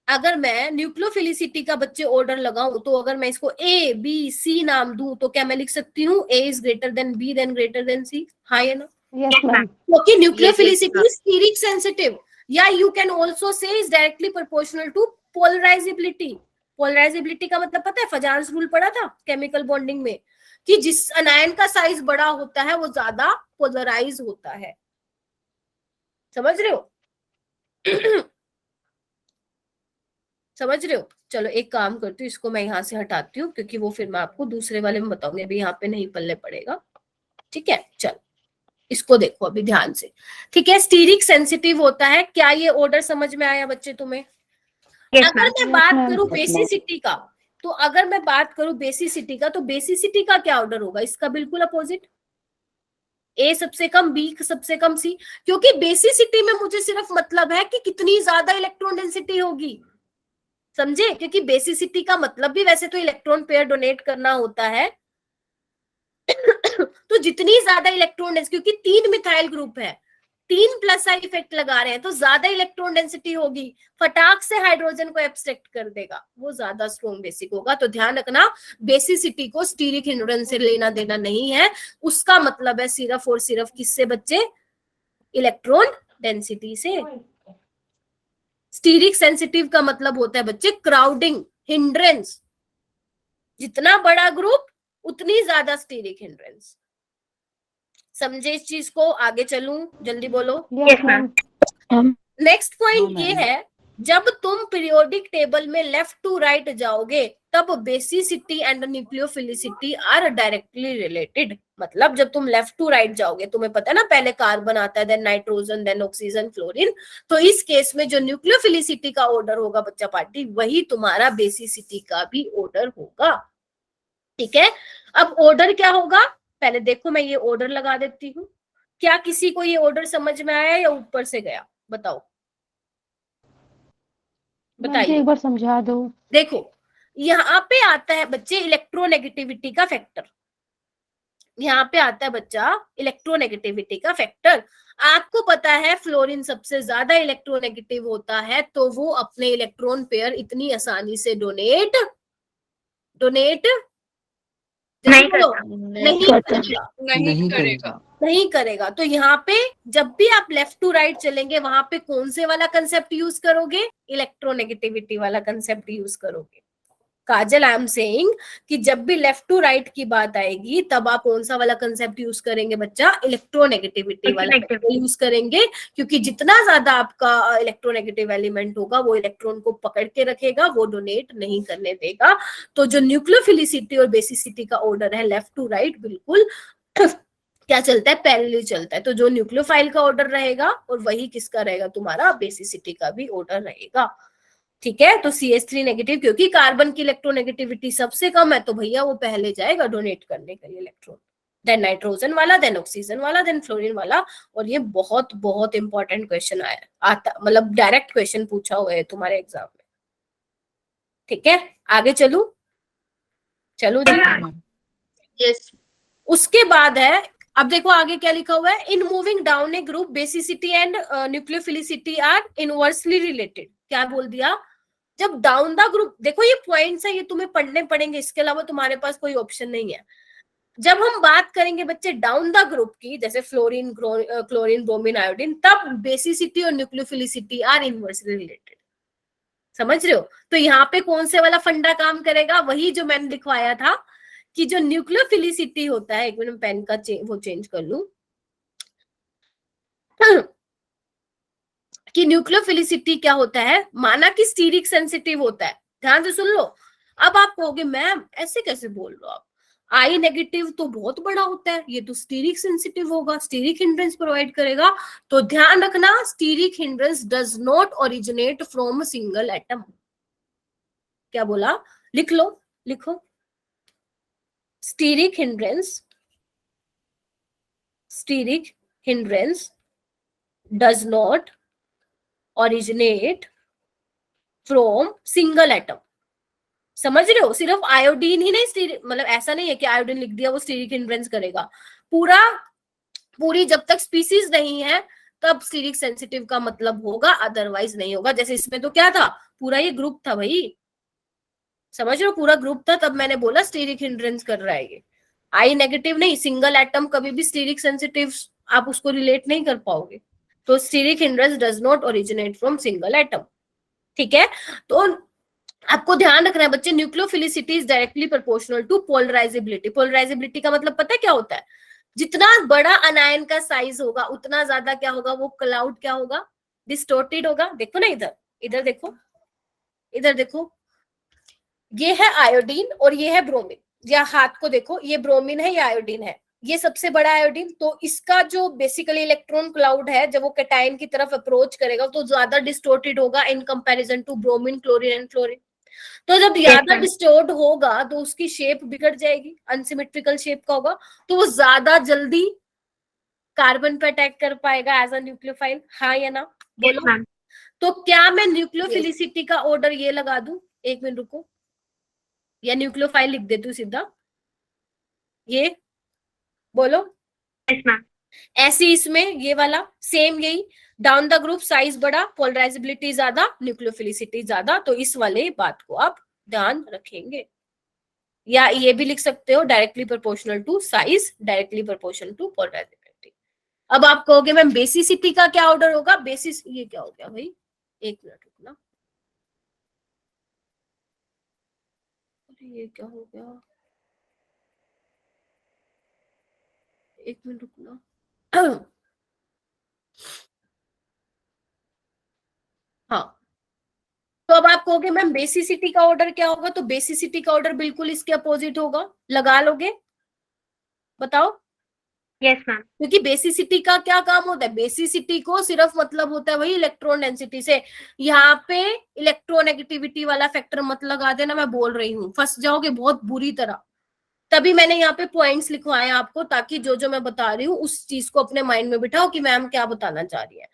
अगर मैं न्यूक्लियोफिलिसिटी का बच्चे ऑर्डर लगाऊं, तो अगर मैं इसको A B C नाम दूं, तो क्या मैं लिख सकती हूँ A is greater than B then greater than C, हाँ या ना? Yes ma'am. क्योंकि न्यूक्लियोफिलिसिटी इज स्टीरिक सेंसिटिव, या you can also say is directly proportional to polarizability. Polarizability का मतलब पता है, फजांस रूल पढ़ा था केमिकल बॉन्डिंग में, कि जिस अनायन का साइज बड़ा होता है वो ज्यादा पोलराइज होता है। समझ रहे हो? समझ रहे हो? चलो एक काम करती हूँ, इसको मैं यहाँ से हटाती हूँ, क्योंकि वो फिर मैं आपको दूसरे वाले में बताऊंगी, अभी यहाँ पे नहीं पल्ले पड़ेगा। ठीक है, चलो इसको देखो अभी ध्यान से। ठीक है, स्टीरिक सेंसिटिव होता है। क्या ये ऑर्डर समझ में आया बच्चे तुम्हें? अगर मैं बात करूं बेसिसिटी का, तो अगर मैं बात करूं बेसिसिटी का, तो बेसिसिटी का क्या ऑर्डर होगा, इसका बिल्कुल अपोजिट, A सबसे कम, B सबसे कम, C। क्योंकि बेसिसिटी में मुझे सिर्फ मतलब है कि कितनी ज्यादा इलेक्ट्रॉन डेंसिटी होगी, समझे? क्योंकि बेसिसिटी का मतलब भी वैसे तो इलेक्ट्रॉन पेयर डोनेट करना होता है। तो जितनी ज्यादा इलेक्ट्रॉन डेंसिटी, क्योंकि 3 मिथाइल ग्रुप है, 3 प्लस आई इफेक्ट लगा रहे हैं, तो ज्यादा इलेक्ट्रॉन डेंसिटी होगी, फटाक से हाइड्रोजन को एब्स्ट्रैक्ट कर देगा, वो ज्यादा स्ट्रॉन्ग बेसिक होगा। तो ध्यान रखना, बेसिसिटी को स्टीरिक हिंड्रेंस से लेना देना नहीं है, उसका मतलब है सिर्फ और सिर्फ किससे बच्चे, इलेक्ट्रॉन डेंसिटी से। स्टीरिक सेंसिटिव का मतलब होता है बच्चे क्राउडिंग, हिंड्रेंस, जितना बड़ा ग्रुप उतनी ज्यादा स्टीरिक हिंड्रेंस। समझे इस चीज को? आगे चलूं, जल्दी बोलो। Yes ma'am. नेक्स्ट पॉइंट ये है, जब तुम पीरियोडिक टेबल में लेफ्ट टू राइट जाओगे तब basicity and nucleophilicity are directly related. मतलब जब तुम लेफ्ट टू राइट जाओगे, तुम्हें पता है ना, पहले कार्बन आता है, then nitrogen, then oxygen, fluorine, तो इस केस में जो न्यूक्लियोफिलिसिटी का ऑर्डर होगा बच्चा पार्टी, वही तुम्हारा बेसिसिटी का भी ऑर्डर होगा। ठीक है, अब ऑर्डर क्या होगा, पहले देखो मैं ये ऑर्डर लगा देती हूँ। क्या किसी को ये ऑर्डर समझ में आया या ऊपर से गया, बताओ मैम जी बताइए। एक बार समझा दो। देखो यहाँ पे आता है बच्चे इलेक्ट्रोनेगेटिविटी का फैक्टर, यहाँ पे आता है बच्चा इलेक्ट्रोनेगेटिविटी का फैक्टर। आपको पता है फ्लोरीन सबसे ज्यादा इलेक्ट्रोनेगेटिव होता है, तो वो अपने इलेक्ट्रॉन पेयर इतनी आसानी से डोनेट नहीं नहीं करेगा, नहीं करेगा। नहीं करेगा। तो यहाँ पे जब भी आप लेफ्ट टू राइट चलेंगे, वहां पे कौन से वाला कंसेप्ट यूज करोगे, इलेक्ट्रोनेगेटिविटी वाला कंसेप्ट यूज करोगे। काजल, आई एम सेइंग कि जब भी लेफ्ट टू राइट की बात आएगी, तब आप कौन सा वाला कंसेप्ट यूज करेंगे बच्चा, इलेक्ट्रोनेगेटिविटी वाला यूज करेंगे, क्योंकि जितना ज्यादा आपका इलेक्ट्रोनेगेटिव एलिमेंट होगा, वो इलेक्ट्रॉन को पकड़ के रखेगा, वो डोनेट नहीं करने देगा। तो जो न्यूक्लियोफिलिसिटी और बेसिसिटी का ऑर्डर है लेफ्ट टू राइट, बिल्कुल क्या चलता है, पैरेलली चलता है। तो जो न्यूक्लियोफाइल का ऑर्डर रहेगा, और वही किसका रहेगा, तुम्हारा बेसिसिटी का भी ऑर्डर रहेगा। ठीक है, तो CH3 नेगेटिव, क्योंकि कार्बन की इलेक्ट्रोनेगेटिविटी सबसे कम है, तो भैया वो पहले जाएगा डोनेट करने के लिए इलेक्ट्रॉन, देन नाइट्रोजन वाला, देन ऑक्सीजन वाला, देन फ्लोरीन वाला। और ये बहुत बहुत इंपॉर्टेंट क्वेश्चन आया, आता मतलब डायरेक्ट क्वेश्चन पूछा हुआ है तुम्हारे एग्जाम में। ठीक है, आगे चलू जी। यस उसके बाद है, अब देखो आगे क्या लिखा हुआ है, in moving down a group basicity and nucleophilicity are inversely related. क्या बोल दिया, जब डाउन द ग्रुप, देखो ये पॉइंट्स है, ये तुम्हें पढ़ने पड़ेंगे, इसके अलावा तुम्हारे पास कोई ऑप्शन नहीं है। जब हम बात करेंगे बच्चे डाउन द ग्रुप की, जैसे फ्लोरीन, क्लोरीन, ब्रोमीन, आयोडीन, तब बेसिसिटी और न्यूक्लियोफिलिसिटी आर इनवर्सली रिलेटेड। समझ रहे हो, तो यहाँ पे कौन से वाला फंडा काम करेगा, वही जो मैंने लिखवाया था कि जो न्यूक्लियोफिलिसिटी होता है, एक मिनट पेन का वो चेंज कर लूं, कि न्यूक्लियोफिलिसिटी क्या होता है, माना कि स्टीरिक सेंसिटिव होता है, ध्यान से सुन लो। अब आप कहोगे मैम ऐसे कैसे बोल रहे हो आप, आई नेगेटिव तो बहुत बड़ा होता है, ये तो स्टीरिक सेंसिटिव होगा, स्टीरिक हिंड्रेंस प्रोवाइड करेगा। तो ध्यान रखना, steric hindrance does not originate from single atom. क्या बोला, लिख लो, लिखो, steric hindrance does not originate from single atom. समझ रहे हो, सिर्फ आयोडीन ही नहीं, मतलब ऐसा नहीं है कि आयोडीन लिख दिया वो स्टीरिक हिंड्रेंस करेगा, पूरी जब तक स्पीसीज नहीं है तब स्टीरिक सेंसिटिव का मतलब होगा, अदरवाइज नहीं होगा। जैसे इसमें तो क्या था, पूरा ये ग्रुप था भाई, समझ रहे हो, पूरा ग्रुप था, तब मैंने बोला स्टीरिक हिंड्रेंस कर रहा है ये। आई नेगेटिव नहीं, सिंगल एटम कभी भी स्टीरिक सेंसिटिव आप उसको रिलेट नहीं कर पाओगे। तो steric hindrance does not originate from single atom. ठीक है, तो आपको ध्यान रखना है बच्चे, nucleophilicity is directly proportional to polarizability. Polarizability का मतलब पता है क्या होता है, जितना बड़ा अनायन का साइज होगा, उतना ज्यादा क्या होगा, वो क्लाउड क्या होगा, डिस्टोर्टेड होगा। देखो ना इधर, इधर देखो, इधर देखो, ये है आयोडीन और ये है ब्रोमीन, या हाथ को देखो, ये ब्रोमीन है, ये आयोडीन है, ये सबसे बड़ा आयोडीन। तो इसका जो बेसिकली इलेक्ट्रॉन क्लाउड है, जब वो कैटायन की तरफ अप्रोच करेगा, तो ज्यादा डिस्टोर्टेड होगा in comparison to bromine, chlorine and fluorine. तो जब ज्यादा डिस्टोर्ट होगा, तो उसकी शेप बिगड़ जाएगी, अनसिमेट्रिकल शेप का होगा, तो वो ज्यादा जल्दी कार्बन पे अटैक कर पाएगा एज अ न्यूक्लियोफाइल। हाँ या ना, बोलो। तो क्या मैं न्यूक्लियोफिलिसिटी का ऑर्डर ये लगा दूं, एक मिनट रुको, या न्यूक्लियोफाइल लिख देती हूँ सीधा, ये बोलो। ऐसी इसमें ये वाला सेम यही, डाउन द ग्रुप साइज बड़ा, पोलराइजेबिलिटी ज्यादा, न्यूक्लियोफिलिसिटी ज्यादा, तो इस वाले बात को आप ध्यान रखेंगे। या ये भी लिख सकते हो, directly proportional to size, directly proportional to polarizability. अब आप कहोगे मैम बेसिसिटी का क्या ऑर्डर होगा, बेसिस, ये क्या हो गया भाई, एक मिनट रुकना, ये क्या हो गया, एक मिनट रुकना। हाँ, तो अब आप कहोगे मैम बेसिसिटी का ऑर्डर क्या होगा, तो बेसिसिटी का ऑर्डर बिल्कुल इसके अपोजिट होगा, लगा लोगे, बताओ। Yes, ma'am. क्योंकि बेसिसिटी का क्या काम होता है, बेसिसिटी को सिर्फ मतलब होता है वही इलेक्ट्रॉन डेंसिटी से। यहाँ पे इलेक्ट्रोनेगेटिविटी वाला फैक्टर मत लगा देना, मैं बोल रही हूँ फंस जाओगे बहुत बुरी तरह। तभी मैंने यहाँ पे पॉइंट्स लिखवाए आपको, ताकि जो जो मैं बता रही हूँ उस चीज को अपने माइंड में बिठाओ कि मैम क्या बताना चाह रही है।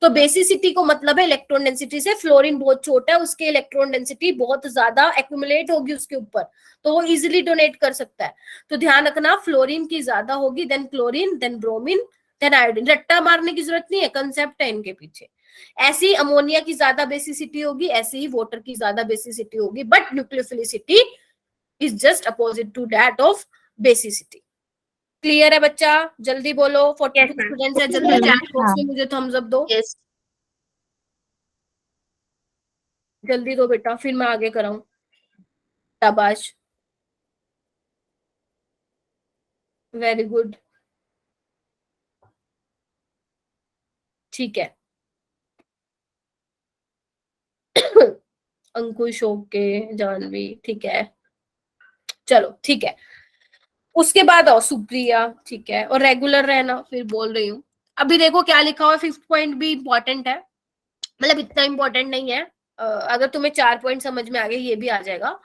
तो बेसिसिटी को मतलब है इलेक्ट्रॉन डेंसिटी से, फ्लोरीन बहुत छोटा है, उसके इलेक्ट्रॉन डेंसिटी बहुत ज्यादा एक्यूमुलेट होगी उसके ऊपर, तो वो इजिली डोनेट कर सकता है। तो ध्यान रखना, फ्लोरीन की ज्यादा होगी, then chlorine, then bromine, then iodine. रट्टा मारने की जरूरत नहीं है, कंसेप्ट है इनके पीछे। ऐसी ही अमोनिया की ज्यादा बेसिसिटी होगी, ऐसे ही वाटर की ज्यादा बेसिसिटी होगी, but nucleophilicity is just opposite to that of basicity. Clear है बच्चा? जल्दी बोलो, 42 Yes, ma'am. स्टूडेंट्स है, जल्दी चैट बॉक्स में मुझे थम्स अप दो, Yes. जल्दी दो बेटा, फिर मैं आगे कराऊं। शाबाश, वेरी गुड, ठीक है। अंकुश, ओके, जानवी, ठीक है, चलो ठीक है। उसके बाद आओ सुप्रिया, ठीक है, और रेगुलर रहना, फिर बोल रही हूँ। अभी देखो क्या लिखा हुआ है, 5th पॉइंट भी इंपॉर्टेंट है, मतलब इतना इंपॉर्टेंट नहीं है। अगर तुम्हें 4 पॉइंट समझ में आ गए ये भी आ जाएगा।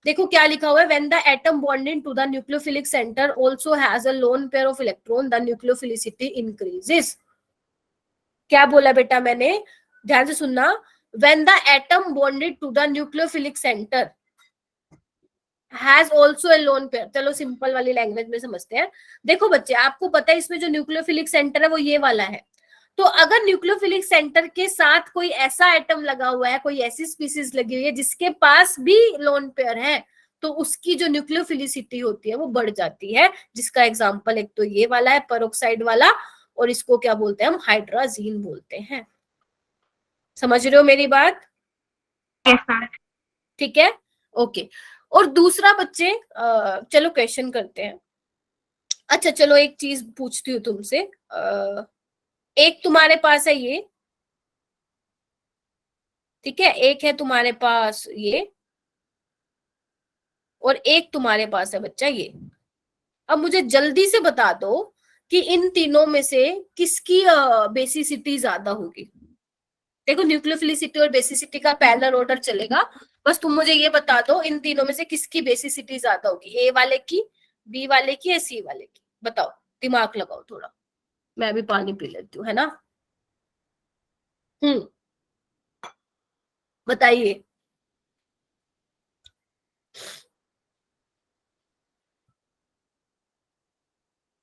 देखो क्या लिखा हुआ है, when the atom bonding to the nucleophilic centre also has a lone pair of electron, the nucleophilicity increases. क्या बोला बेटा मैंने, ध्यान से सुनना, when the atom bonded to the nucleophilic centre has also a lone pair. चलो simple वाली language में समझते हैं। देखो बच्चे, आपको पता है इसमें जो न्यूक्लियोफिलिक सेंटर है वो ये वाला है। तो अगर न्यूक्लियोफिलिक सेंटर के साथ कोई ऐसा एटम लगा हुआ है, कोई ऐसी स्पीसीज लगी हुई है जिसके पास भी लोन पेयर है, तो उसकी जो न्यूक्लियोफिलिसिटी होती है वो बढ़ जाती है। जिसका एग्जांपल एक तो ये वाला है पेरोक्साइड वाला, और इसको क्या बोलते हैं हम, हाइड्राजीन बोलते हैं। समझ रहे हो मेरी बात? Yes, ma'am. ठीक है, ओके। और दूसरा बच्चे, चलो क्वेश्चन करते हैं। अच्छा चलो एक चीज पूछती हूँ तुमसे, एक तुम्हारे पास है ये, ठीक है, एक है तुम्हारे पास ये, और एक तुम्हारे पास है बच्चा ये। अब मुझे जल्दी से बता दो कि इन तीनों में से किसकी बेसिसिटी ज्यादा होगी। देखो न्यूक्लियोफिलिसिटी और बेसिसिटी का पैरेलल ऑर्डर चलेगा, बस तुम मुझे ये बता दो इन तीनों में से किसकी बेसिसिटी ज्यादा होगी, ए वाले की, बी वाले की या सी वाले की, बताओ, दिमाग लगाओ थोड़ा। मैं भी पानी पी लेती हूँ, है ना। बताइए।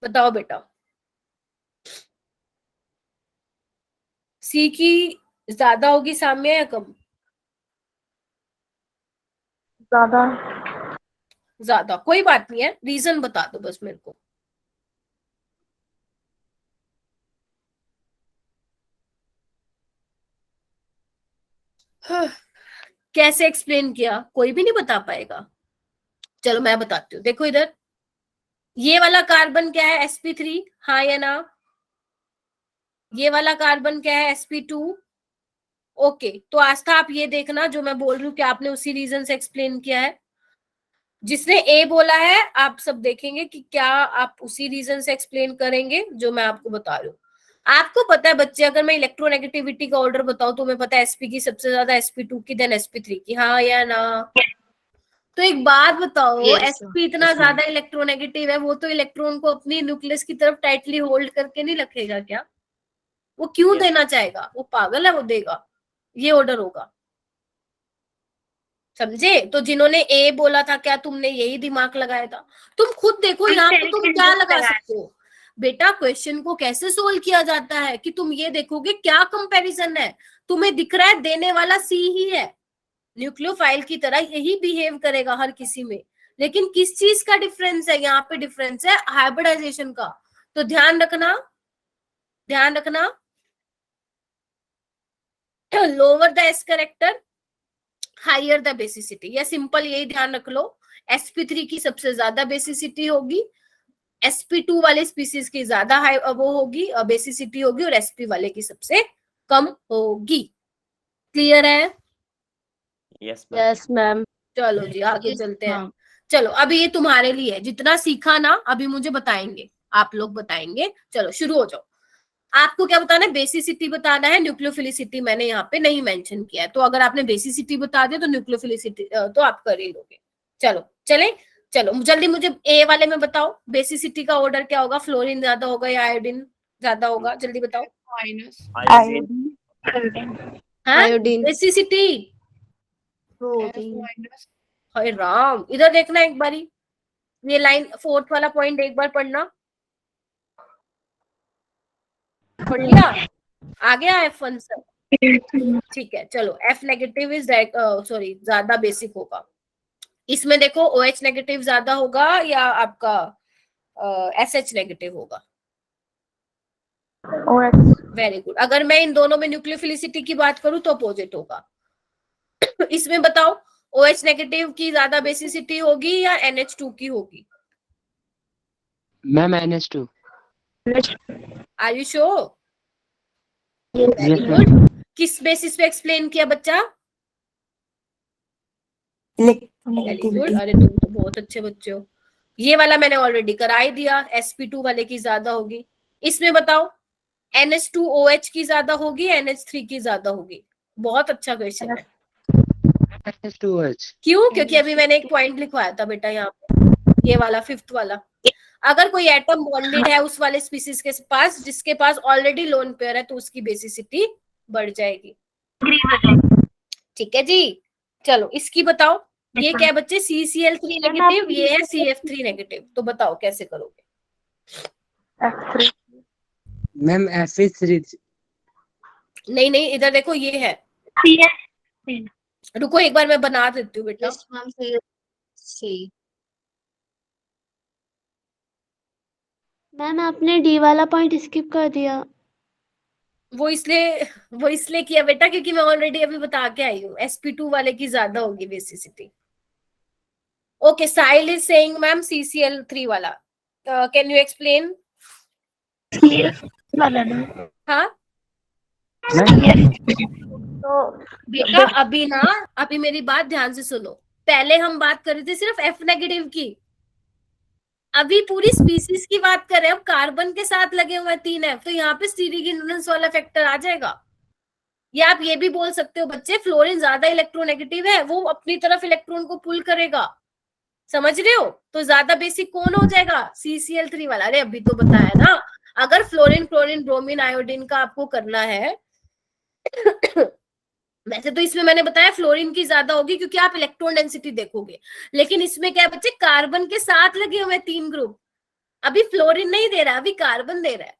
बताओ बेटा, सी की ज्यादा होगी साम्य या कम? ज्यादा। ज्यादा, कोई बात नहीं है, रीजन बता दो बस मेरे को। कैसे एक्सप्लेन किया, कोई भी नहीं बता पाएगा। चलो मैं बताती हूँ, देखो इधर ये वाला कार्बन क्या है, sp3, हाँ या ना। ये वाला कार्बन क्या है, sp2। ओके, तो आस्था आप ये देखना जो मैं बोल रही हूँ कि आपने उसी रीजन से एक्सप्लेन किया है। जिसने ए बोला है आप सब देखेंगे कि क्या आप उसी रीजन से एक्सप्लेन करेंगे जो मैं आपको बता रही हूँ। आपको पता है बच्चे, अगर मैं इलेक्ट्रोनेगेटिविटी का ऑर्डर बताऊं तो मैं पता है sp की सबसे ज्यादा sp2 की, देन sp3 की, हाँ या ना। तो एक बात बताओ, Yes, sp इतना yes, ज्यादा इलेक्ट्रोनेगेटिव है, वो तो इलेक्ट्रॉन को अपनी न्यूक्लियस की तरफ टाइटली होल्ड करके नहीं रखेगा क्या? वो क्यों Yes. देना चाहेगा, वो पागल है, वो देगा। ये ऑर्डर होगा, समझे? तो जिन्होंने ए बोला था, क्या तुमने यही दिमाग लगाया था? तुम खुद देखो यहाँ पे तुम क्या लगा सकते हो बेटा। क्वेश्चन को कैसे सोल्व किया जाता है कि तुम ये देखोगे क्या कंपैरिजन है। तुम्हें दिख रहा है देने वाला सी ही है, न्यूक्लियोफाइल की तरह यही बिहेव करेगा हर किसी में, लेकिन किस चीज का डिफरेंस है यहाँ पे? डिफरेंस है हाइब्रिडाइजेशन का। तो ध्यान रखना, ध्यान रखना, lower the S character higher the basicity, या सिंपल यही ध्यान रख लो, sp3 की सबसे ज्यादा बेसिसिटी होगी, sp2 वाले स्पीसीज की ज्यादा हाई वो होगी बेसिसिटी होगी, और sp वाले की सबसे कम होगी। क्लियर है? Yes, ma'am. Yes, ma'am. चलो जी आगे चलते हैं। ma'am. चलो अभी ये तुम्हारे लिए है, जितना सीखा ना अभी मुझे बताएंगे, आप लोग बताएंगे। चलो शुरू हो जाओ। आपको क्या बताना है? बेसिसिटी बताना है। न्यूक्लियोफिलिसिटी मैंने यहाँ पे नहीं मेंशन किया है, तो अगर आपने बेसिसिटी बता दिया तो न्यूक्लियोफिलिसिटी तो आप कर ही लोगे। चलो चले, चलो जल्दी मुझे ए वाले में बताओ, बेसिसिटी का ऑर्डर क्या होगा? फ्लोरीन ज्यादा होगा या आयोडीन ज्यादा होगा? जल्दी बताओ। Minus Iodine. हाँ Iodine. बेसिसिटी। माइनस हाय राम, इधर देखना एक बारी, ये लाइन फोर्थ वाला पॉइंट एक बार पढ़ना। पढ़ लिया? आ गया F1 सर? ठीक है चलो। F नेगेटिव इज सॉरी ज्यादा बेसिक होगा। इसमें देखो OH नेगेटिव ज्यादा होगा या आपका SH नेगेटिव होगा? OH. Very good. अगर मैं इन दोनों में न्यूक्लियोफिलिसिटी की बात करूं तो अपोजिट होगा। इसमें बताओ OH नेगेटिव की ज्यादा बेसिसिटी होगी या NH2 की होगी? Ma'am NH2। Are you sure? Yes, good. किस बेसिस पे एक्सप्लेन किया बच्चा? Very good. अरे तुम तो बहुत अच्छे बच्चे हो। ये वाला मैंने ऑलरेडी करा ही दिया, sp2 वाले की ज्यादा होगी। इसमें बताओ NH2OH की ज्यादा होगी, NH3 की ज्यादा होगी? बहुत अच्छा क्वेश्चन है। NH2OH। क्यों? क्योंकि अभी मैंने एक पॉइंट लिखवाया था बेटा यहाँ पे, ये वाला फिफ्थ वाला। अगर कोई एटम बॉन्डेड है उस वाले स्पीसीज के पास जिसके पास ऑलरेडी लोन पेयर है तो उसकी बेसिसिटी बढ़ जाएगी। ठीक है जी। चलो इसकी बताओ, ये क्या है बच्चे? CCl3 नेगेटिव, ये है CF3 नेगेटिव। तो बताओ कैसे करोगे? F3. Ma'am Fe3। नहीं नहीं, इधर देखो ये है। रुको एक बार मैं बना देती हूँ बेटा। मैम आपने डी वाला पॉइंट स्किप कर दिया। वो इसलिए किया बेटा क्योंकि मैं ऑलरेडी अभी बता के आई हूँ, sp2 वाले की ज्यादा होगी basicity. Okay, Sahil is saying ma'am CCl3 वाला। Can you explain? हाँ तो बेटा अभी मेरी बात ध्यान से सुनो। पहले हम बात कर रहे थे सिर्फ F नेगेटिव की, अभी पूरी स्पीसीज की बात कर रहे हैं। अब कार्बन के साथ लगे हुए 3 F, तो यहाँ पे स्टीरिक इन्फ्लुएंस वाला फैक्टर आ जाएगा। या आप ये भी बोल सकते हो बच्चे फ्लोरीन ज्यादा इलेक्ट्रोनेगेटिव है, वो अपनी तरफ इलेक्ट्रॉन को पुल करेगा। समझ रहे हो? तो ज्यादा बेसिक कौन हो जाएगा? CCl3 वाला। अरे अभी तो बताया ना, अगर फ्लोरीन क्लोरीन ब्रोमीन आयोडीन का आपको करना है वैसे तो इसमें मैंने बताया फ्लोरीन की ज्यादा होगी क्योंकि आप इलेक्ट्रॉन डेंसिटी देखोगे, लेकिन इसमें क्या है बच्चे? कार्बन के साथ लगे हुए 3 ग्रुप। अभी फ्लोरीन नहीं दे रहा, अभी कार्बन दे रहा है।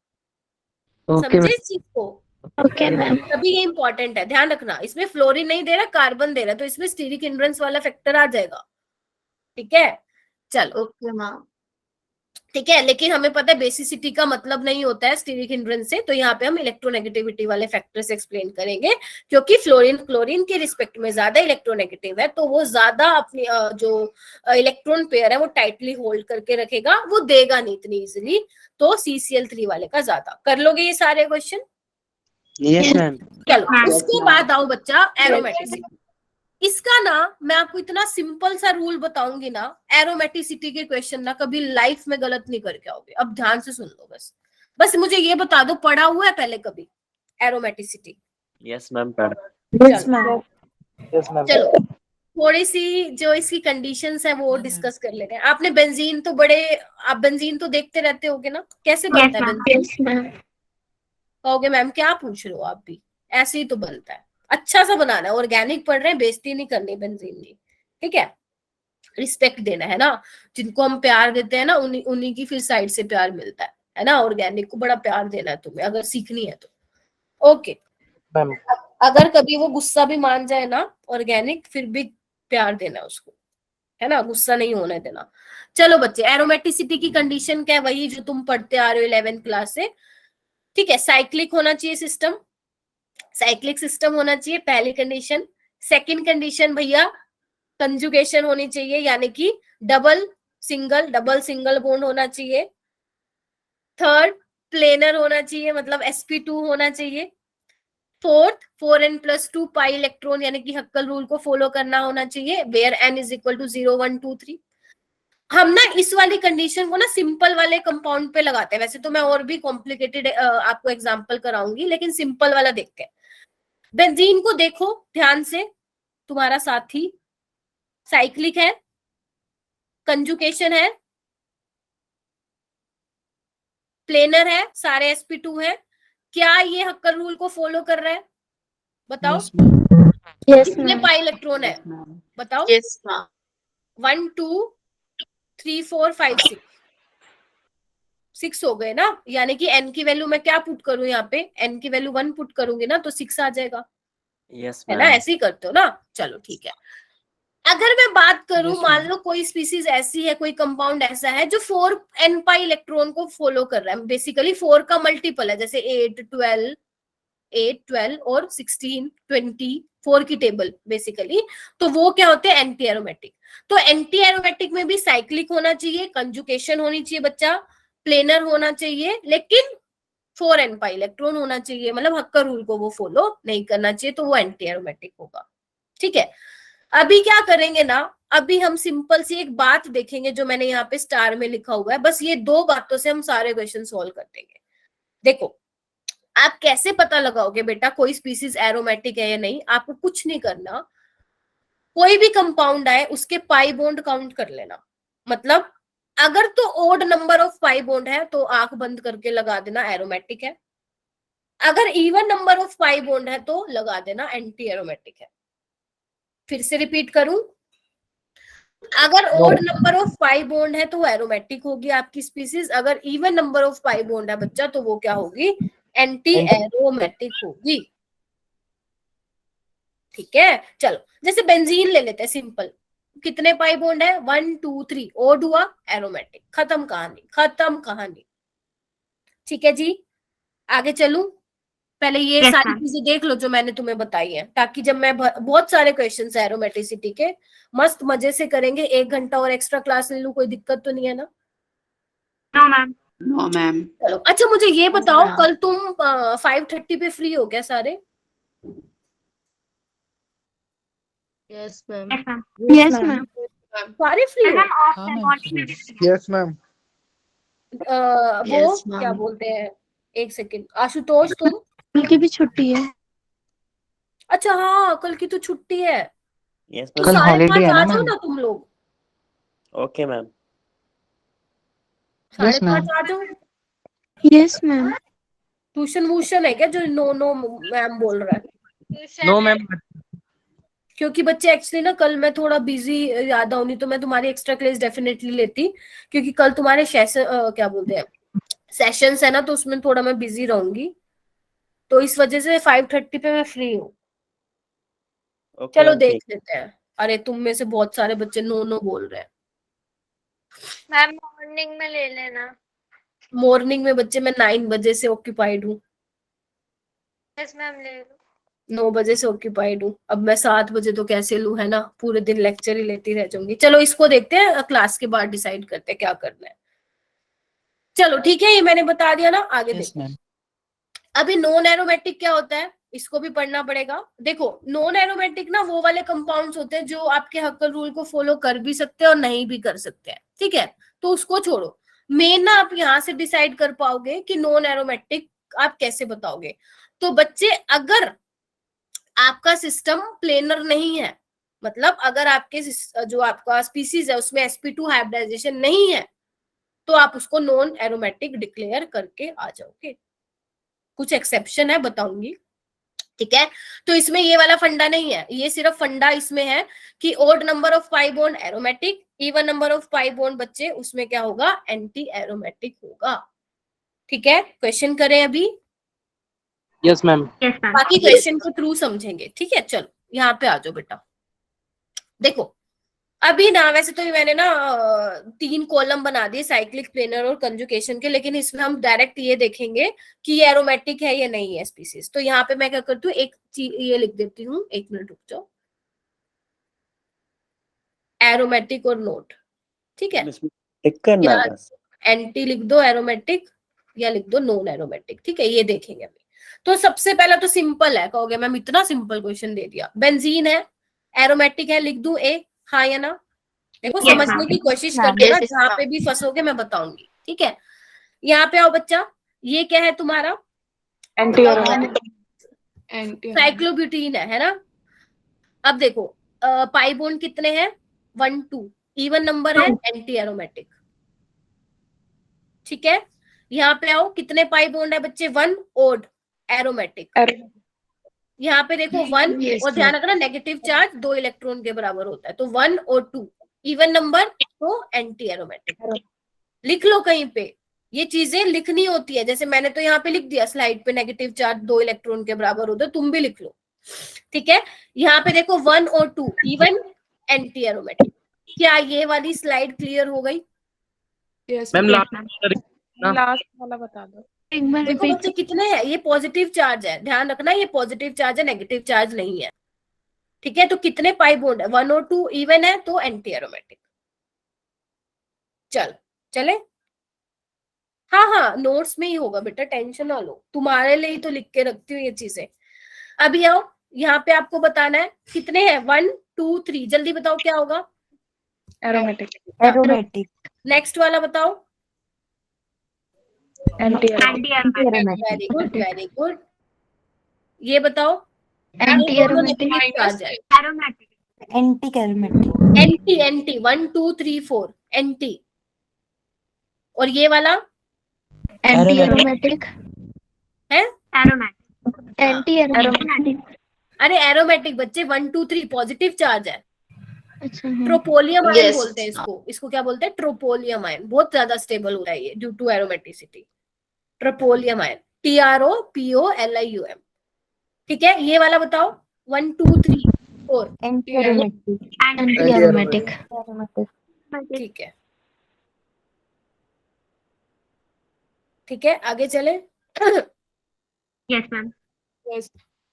समझे इस चीज को? Okay ma'am. तभी ये इंपॉर्टेंट है, ध्यान रखना। इसमें फ्लोरीन नहीं दे रहा, कार्बन दे रहा है, तो इसमें स्टीरिक इन्फ्लुएंस वाला फैक्टर आ जाएगा। ठीक है चलो। Okay ma'am. ठीक है, लेकिन हमें पता है बेसिसिटी का मतलब नहीं होता है स्टीरिक हिंड्रेंस से, तो यहाँ पे हम इलेक्ट्रोनेगेटिविटी वाले फैक्टर से एक्सप्लेन करेंगे। क्योंकि फ्लोरीन क्लोरीन के रिस्पेक्ट में ज्यादा इलेक्ट्रोनेगेटिव है, तो वो ज्यादा अपनी जो इलेक्ट्रॉन पेयर है वो टाइटली होल्ड करके रखेगा, वो देगा नहीं इतनी इजिली। तो CCl3 वाले का ज्यादा। कर लोगे ये सारे क्वेश्चन? Yes ma'am. चलो उसके बाद आओ बच्चा एरोमेटिसिटी। इसका ना मैं आपको इतना सिंपल सा रूल बताऊंगी ना, एरोमेटिसिटी के क्वेश्चन ना कभी लाइफ में गलत नहीं करके आओगे। अब ध्यान से सुन लो, बस मुझे ये बता दो, पढ़ा हुआ है पहले कभी एरोमेटिसिटी? Yes, ma'am. Pad. चलो थोड़ी सी जो इसकी कंडीशंस है वो डिस्कस कर लेते हैं। आपने बेंजीन तो आप बेंजीन तो देखते रहते होगे ना, कैसे बनता है बेंजीन? कहोगे मैम क्या पूछ रहे हो आप भी, ऐसे ही तो बनता है। अच्छा सा बनाना है, ऑर्गेनिक पढ़ रहे हैं, बेइज्जती नहीं करनी बेंजीन की। ठीक है, रिस्पेक्ट देना है ना, जिनको हम प्यार देते हैं ना उन्हीं की फिर साइड से प्यार मिलता है ना। ऑर्गेनिक को बड़ा प्यार देना है तुम्हें अगर सीखनी है तो। ओके, अगर कभी वो गुस्सा भी मान जाए ना ऑर्गेनिक, फिर भी प्यार देना उसको, है ना, गुस्सा नहीं होने देना। चलो बच्चे, एरोमेटिसिटी की कंडीशन क्या है? वही जो तुम पढ़ते आ रहे हो 11th क्लास से। ठीक है, साइक्लिक होना चाहिए सिस्टम, साइक्लिक सिस्टम होना चाहिए, पहली कंडीशन। सेकंड कंडीशन भैया कंजुगेशन होनी चाहिए, यानी कि डबल सिंगल बॉन्ड होना चाहिए। थर्ड प्लेनर होना चाहिए, मतलब sp2 होना चाहिए। फोर्थ 4n+2 पाई इलेक्ट्रॉन यानी कि हक्कल रूल को फॉलो करना होना चाहिए, where n is equal to 0 1 2 3। हम ना इस वाली कंडीशन को ना सिंपल वाले कंपाउंड पे लगाते हैं, वैसे तो मैं और भी कॉम्प्लिकेटेड आपको एग्जांपल कराऊंगी, लेकिन सिंपल वाला देखते हैं। बेंजीन को देखो ध्यान से, तुम्हारा साथी साइक्लिक है, कंजुकेशन है, प्लेनर है, सारे sp2 है। क्या ये हक्कल रूल को फॉलो कर रहा है? बताओ। Yes, ma'am. यस कितने मैम। पाई इलेक्ट्रॉन है? बताओ। यस मैम 1 2 3 4 5 6 6 हो गए ना, यानी कि n की वैल्यू मैं क्या पुट करूं यहाँ पे, n की वैल्यू 1 पुट करूंगी ना तो 6 आ जाएगा, यस है ना? मैम। ऐसे ही करते हो ना। चलो ठीक है। अगर मैं बात करूं, Yes, मान ma'am. लो कोई स्पीसीज ऐसी है, कोई कंपाउंड ऐसा है जो 4n पाई इलेक्ट्रॉन को फॉलो कर रहा है, बेसिकली 4 का मल्टीपल है, जैसे 8 12 और 16 20 4 की टेबल बेसिकली, तो वो क्या होते हैं? Anti aromatic. तो एंटी एरोमेटिक में भी साइक्लिक होना चाहिए, कंजुकेशन होनी चाहिए बच्चा, प्लेनर होना चाहिए, लेकिन 4n पाई इलेक्ट्रॉन होना चाहिए, मतलब हक्कर रूल को वो फॉलो नहीं करना चाहिए, तो वो एंटी एरोमेटिक होगा। ठीक है। अभी क्या करेंगे ना, अभी हम सिंपल सी एक बात देखेंगे जो मैंने यहाँ पे स्टार में लिखा हुआ है, बस ये 2 बातों से हम सारे क्वेश्चन सॉल्व कर देंगे। देखो, आप कैसे पता लगाओगे बेटा कोई स्पीसीज एरोमेटिक है या नहीं? आपको कुछ नहीं करना, कोई भी कंपाउंड आए उसके पाई बॉन्ड काउंट कर लेना। मतलब अगर तो odd number of pi bond है तो आंख बंद करके लगा देना एरोमेटिक है, अगर even number of pi bond है तो लगा देना एंटी एरोमेटिक है। फिर से रिपीट करूं, अगर odd number of pi bond है तो वो एरोमेटिक होगी आपकी स्पीसीज, अगर even number of pi bond है बच्चा तो वो क्या होगी? एंटी एरोमेटिक होगी। ठीक है। चलो, जैसे बेंजीन ले लेते हैं सिंपल, कितने पाई बॉन्ड है? 1 2 3, ओड हुआ, एरोमेटिक, खत्म कहानी, खत्म कहानी। ठीक है जी, आगे चलूं? पहले ये Yes, सारी ma'am. चीजें देख लो जो मैंने तुम्हें बताई है, ताकि जब मैं बहुत सारे क्वेश्चंस है एरोमेटिसिटी के, मस्त मजे से करेंगे। 1 घंटा और एक्स्ट्रा क्लास ले लूं, कोई दिक्कत तो नहीं है ना? No, ma'am. नो मैम चलो, अच्छा मुझे ये बताओ, कल तुम 5:30 पे फ्री हो क्या सारे? Yes ma'am Yes, ma'am. Yes ma'am. सारे फ्री हो? Ma'am, off हाँ, the ma'am, morning free. में यस मैम वो Yes, ma'am. क्या बोलते हैं, एक सेकेंड, आशुतोष तुम? कल की भी छुट्टी है। अच्छा हाँ, कल की तो छुट्टी है, यस तो कल मैम। साढ़े holiday 5 है ना आ जाओ मैम? ना तुम लोग, ओके मैम। 5:30 ma'am. आ जाओ। Yes ma'am. ट्यूशन वूशन है क्या जो नो नो मैम बोल रहा है? नो मैम क्योंकि बच्चे एक्चुअली ना कल मैं थोड़ा बिजी ज्यादा हूँ, नहीं तो मैं तुम्हारी एक्स्ट्रा क्लास डेफिनेटली लेती, क्योंकि कल तुम्हारे क्या बोलते हैं, सेशंस है ना, तो उसमें थोड़ा मैं बिजी रहूंगी, तो इस वजह से 5:30 पे मैं फ्री हूँ। ओके चलो मैम, देख ठीक। लेते हैं। अरे तुम में से बहुत सारे बच्चे नो नो बोल रहे हैं। मैम मॉर्निंग में ले लेना। मॉर्निंग में बच्चे मैं 9 बजे से ऑक्यूपाइड हूँ, यस मैम ले लो। 9 बजे से ऑक्यूपाइड हूँ। अब मैं 7 बजे तो कैसे लूँ, है ना? पूरे दिन लेक्चर ही लेती रह जाऊंगी। चलो इसको देखते हैं, क्लास के बाद डिसाइड करते हैं क्या करना है। चलो ठीक है, ये मैंने बता दिया ना, आगे Yes, देखो। ma'am. अभी नॉन एरोमेटिक क्या होता है, इसको भी पढ़ना पड़ेगा। देखो, नॉन एरोमेटिक ना वो वाले कंपाउंड्स होते हैं जो आपके हक्कल रूल को फॉलो कर भी सकते हैं और नहीं भी कर सकते हैं। ठीक है, तो उसको छोड़ो। मेन ना आप यहाँ से डिसाइड कर पाओगे कि नॉन एरोमेटिक आप कैसे बताओगे। तो बच्चे, अगर आपका सिस्टम प्लेनर नहीं है, मतलब अगर आपके जो आपका स्पीसीज है उसमें sp2 हाइब्रिडाइजेशन नहीं है, तो आप उसको नॉन एरोमेटिक डिक्लेयर करके आ जाओगे। कुछ एक्सेप्शन है, बताऊंगी। ठीक है, तो इसमें ये वाला फंडा नहीं है, ये सिर्फ फंडा इसमें है कि odd number of pi bond aromatic, even number of pi bond बच्चे उसमें क्या होगा? एंटी एरोमेटिक होगा। ठीक है, क्वेश्चन करें अभी, यस मैम Yes, ma'am. बाकी क्वेश्चन को थ्रू समझेंगे। ठीक है, चलो यहाँ पे आ जाओ बेटा। देखो, अभी ना वैसे तो मैंने ना 3 कॉलम बना दिए, साइक्लिक, प्लेनर और कंजुकेशन के, लेकिन इसमें हम डायरेक्ट ये देखेंगे कि ये एरोमेटिक है या नहीं है स्पीसीज। तो यहाँ पे मैं क्या करती हूँ, एक चीज ये लिख देती हूँ, 1 मिनट रुक जाओ, एरोमेटिक और नोट। ठीक है, इसमें टिक करना है या बस। एंटी लिख दो एरोमेटिक, या लिख दो नॉन एरोमेटिक। ठीक है, ये देखेंगे अभी। तो सबसे पहला तो सिंपल है, कहोगे मैम इतना सिंपल क्वेश्चन दे दिया। बेंजीन है, एरोमेटिक है, लिख दूं ए, हाँ या ना? देखो Yes, समझने ma'am. की कोशिश Ma'am. करते ना, Yes, जहां ma'am. पे भी फंसोगे मैं बताऊंगी, ठीक है? यहाँ पे आओ बच्चा, ये क्या है तुम्हारा? एंटी एंटी साइक्लोब्यूटीन है ना? अब देखो पाई बॉन्ड कितने हैं? 1 2, इवन नंबर है, एंटी एरोमेटिक, ठीक है? यहाँ पे आओ, कितने पाई बॉन्ड है बच्चे? 1, ओड एरोमेटिक। यहाँ पे देखो 1, Yes, और ध्यान ma'am. रखना नेगेटिव चार्ज 2 इलेक्ट्रॉन के बराबर होता है, तो 1 और 2 इवन नंबर तो एंटी एरोमेटिक। लिख लो कहीं पे, ये चीजें लिखनी होती है, जैसे मैंने तो यहाँ पे लिख दिया स्लाइड पे, नेगेटिव चार्ज 2 इलेक्ट्रॉन के बराबर होता है, तुम भी लिख लो, ठीक है? यहाँ पे देखो 1 और 2 इवन एंटी एरोमेटिक। क्या ये वाली स्लाइड क्लियर हो गई? यस मैम लास्ट वाला बता दो। एक बार देखो रिपीट बच्चे कितने हैं, ये पॉजिटिव चार्ज है, ध्यान रखना ये पॉजिटिव चार्ज है, नेगेटिव चार्ज नहीं है, ठीक है? तो कितने पाई बॉन्ड है? 1 और 2 इवन है, तो एंटी एरोमेटिक। चले हाँ हाँ, नोट्स में ही होगा बेटा, टेंशन ना लो, तुम्हारे लिए ही तो लिख के रखती हूँ ये चीजें। अभी आओ, यहाँ पे आपको बताना है कितने हैं, 1 2 3, जल्दी बताओ क्या होगा? एरोमेटिक नेक्स्ट वाला बताओ। Anti very good very good. ये बताओ, एंटी एरोमेटिक नेगेटिव चार्ज है, एंटी एंटी 1 2 3 4 एंटी। और ये वाला एंटी एरोमेटिक है, एंटी एरोमेटिक। अरे एरोमेटिक बच्चे 1 2 3 पॉजिटिव चार्ज है, अच्छा ट्रोपोलियम आयन Yes. बोलते हैं इसको क्या बोलते हैं? ट्रोपोलियम आयन, बहुत ज्यादा स्टेबल होता है ये due to aromaticity. Tropolium ion, TROPOLIUM, ठीक है? ये वाला बताओ, 1 2 3 4 एंटी एरोमेटिक। ठीक है, ठीक है, आगे चले। Yes ma'am. यस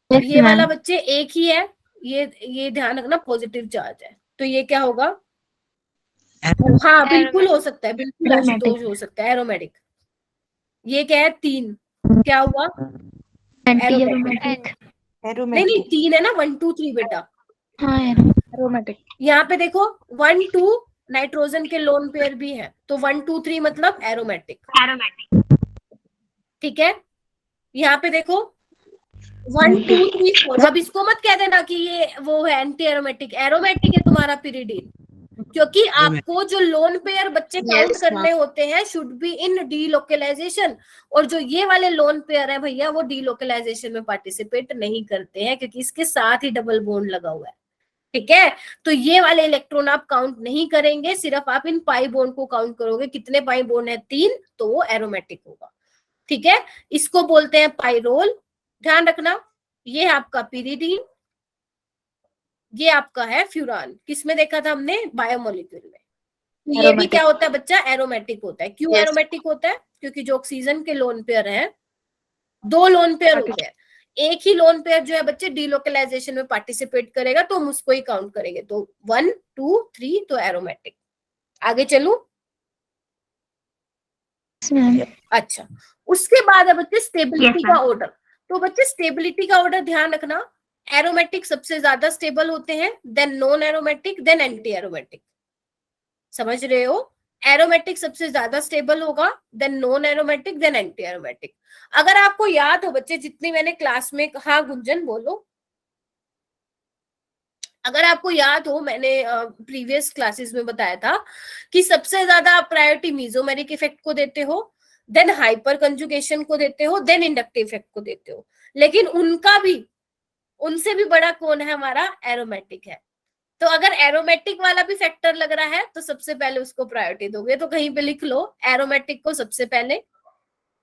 ये वाला बच्चे एक ही है, ये ध्यान रखना पॉजिटिव चार्ज है, तो ये क्या होगा? हाँ बिल्कुल हो सकता है, बिल्कुल आशुतोष हो सकता है, एरोमेटिक। ये क्या है? 3, क्या हुआ? Anti aromatic. नहीं नहीं 3 है ना, 1 2 3 बेटा। हाँ एरोमेटिक यहाँ पे देखो 1 2 नाइट्रोजन के लोन पेयर भी है, तो 1 2 3 मतलब एरोमेटिक, ठीक है? यहाँ पे देखो 1 2 3 4। अब इसको मत कह देना कि ये वो है एंटी एरोमेटिक, एरोमेटिक है तुम्हारा पिरिडीन, क्योंकि आपको जो लोन पेयर बच्चे काउंट Yes, करने होते हैं शुड बी इन डीलोकलाइजेशन, और जो ये वाले लोन पेयर है भैया वो डीलोकलाइजेशन में पार्टिसिपेट नहीं करते हैं, क्योंकि इसके साथ ही डबल बॉन्ड लगा हुआ है, ठीक है? तो ये वाले इलेक्ट्रॉन आप काउंट नहीं करेंगे, सिर्फ आप इन पाई बॉन्ड को काउंट करोगे। कितने पाई बॉन्ड है? 3, तो वो एरोमेटिक होगा, ठीक है? इसको बोलते हैं पाइरोल, ध्यान रखना। ये है आपका पिरिडीन, ये आपका है फ्यूरान। किसमें देखा था हमने? बायोमोलिक्यूल में। तो ये भी क्या होता है बच्चा? एरोमेटिक होता है। क्यों Yes. एरोमेटिक होता है? क्योंकि जो ऑक्सीजन के लोन पेयर हैं, 2 लोन पेयर होते हैं, एक ही लोन पेयर जो है बच्चे डीलोकलाइजेशन में पार्टिसिपेट करेगा, तो हम उसको ही काउंट करेंगे। तो 1 2 3 तो एरोमेटिक। आगे चलूं? अच्छा, उसके बाद है बच्चे स्टेबिलिटी का ऑर्डर। तो बच्चे स्टेबिलिटी का ऑर्डर ध्यान रखना, एरोमेटिक सबसे ज्यादा स्टेबल होते हैं, then non aromatic, then anti aromatic. समझ रहे हो? एरोमेटिक सबसे ज्यादा स्टेबल होगा, then non aromatic, then anti aromatic. अगर आपको याद हो बच्चे, जितनी मैंने क्लास में, हाँ गुंजन बोलो, अगर आपको याद हो मैंने प्रीवियस क्लासेस में बताया था कि सबसे ज्यादा आप प्रायोरिटी मीजोमेरिक इफेक्ट को देते हो, देन हाइपर कंजुगेशन को देते हो, देन इंडक्टिव इफेक्ट को देते हो, लेकिन उनसे भी बड़ा कौन है? हमारा एरोमेटिक है। तो अगर एरोमेटिक वाला भी फैक्टर लग रहा है तो सबसे पहले उसको प्रायोरिटी दोगे, तो कहीं पे लिख लो एरोमेटिक को सबसे पहले,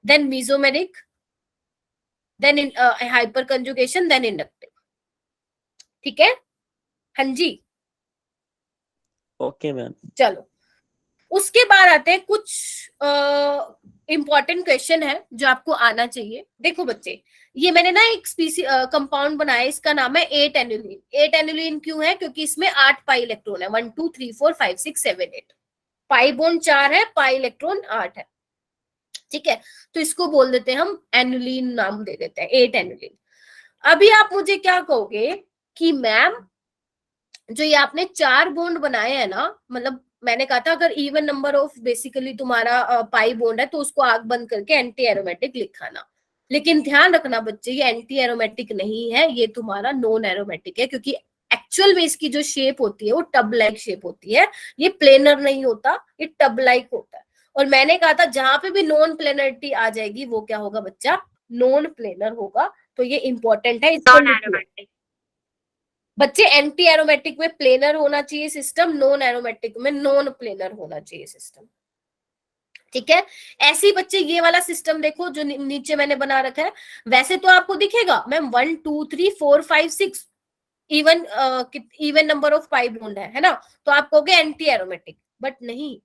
then mesomeric, then hyperconjugation, then inductive, ठीक है? हाँ जी, ओके मैम। चलो उसके बाद आते हैं कुछ इंपॉर्टेंट क्वेश्चन है जो आपको आना चाहिए। देखो बच्चे, ये मैंने ना एक कंपाउंड बनाया, इसका नाम है 8 एनुलिन। 8 एनुलिन क्यों है? क्योंकि इसमें 8 पाई इलेक्ट्रॉन है, 1 2 3 4 5 6 7 8, पाई बॉन्ड 4 है, पाई इलेक्ट्रॉन 8 है, ठीक है, तो इसको बोल देते हैं हम एनुलिन, नाम दे देते हैं 8 एनुलिन। अभी आप मुझे क्या कहोगे कि मैम जो ये आपने 4 बॉन्ड बनाए हैं ना, मतलब मैंने कहा था अगर इवन नंबर ऑफ बेसिकली तुम्हारा पाई बॉन्ड है तो उसको आग बंद करके एंटी एरोमेटिक लिखाना, लेकिन ध्यान रखना बच्चे ये एंटी एरोमेटिक नहीं है, ये तुम्हारा नॉन एरोमेटिक है, क्योंकि एक्चुअल में इसकी जो शेप होती है वो टब लाइक शेप होती है, ये प्लेनर नहीं होता, ये टब लाइक होता है। और मैंने कहा था जहां पे भी नॉन प्लेनरिटी आ जाएगी वो क्या होगा बच्चा, नॉन प्लेनर होगा, तो ये इंपॉर्टेंट है, इसको लिख लो बच्चे। एंटी एरोमेटिक में प्लेनर होना चाहिए सिस्टम, नॉन एरोमेटिक में नॉन प्लेनर होना चाहिए सिस्टम, ठीक है। ऐसे ही बच्चे ये वाला सिस्टम देखो जो नीचे मैंने बना रखा है, वैसे तो आपको दिखेगा ma'am 1 2 3 4 5 6 even number of pi bond है ना, तो आप कहोगे एंटी एरोमेटिक, बट नहीं,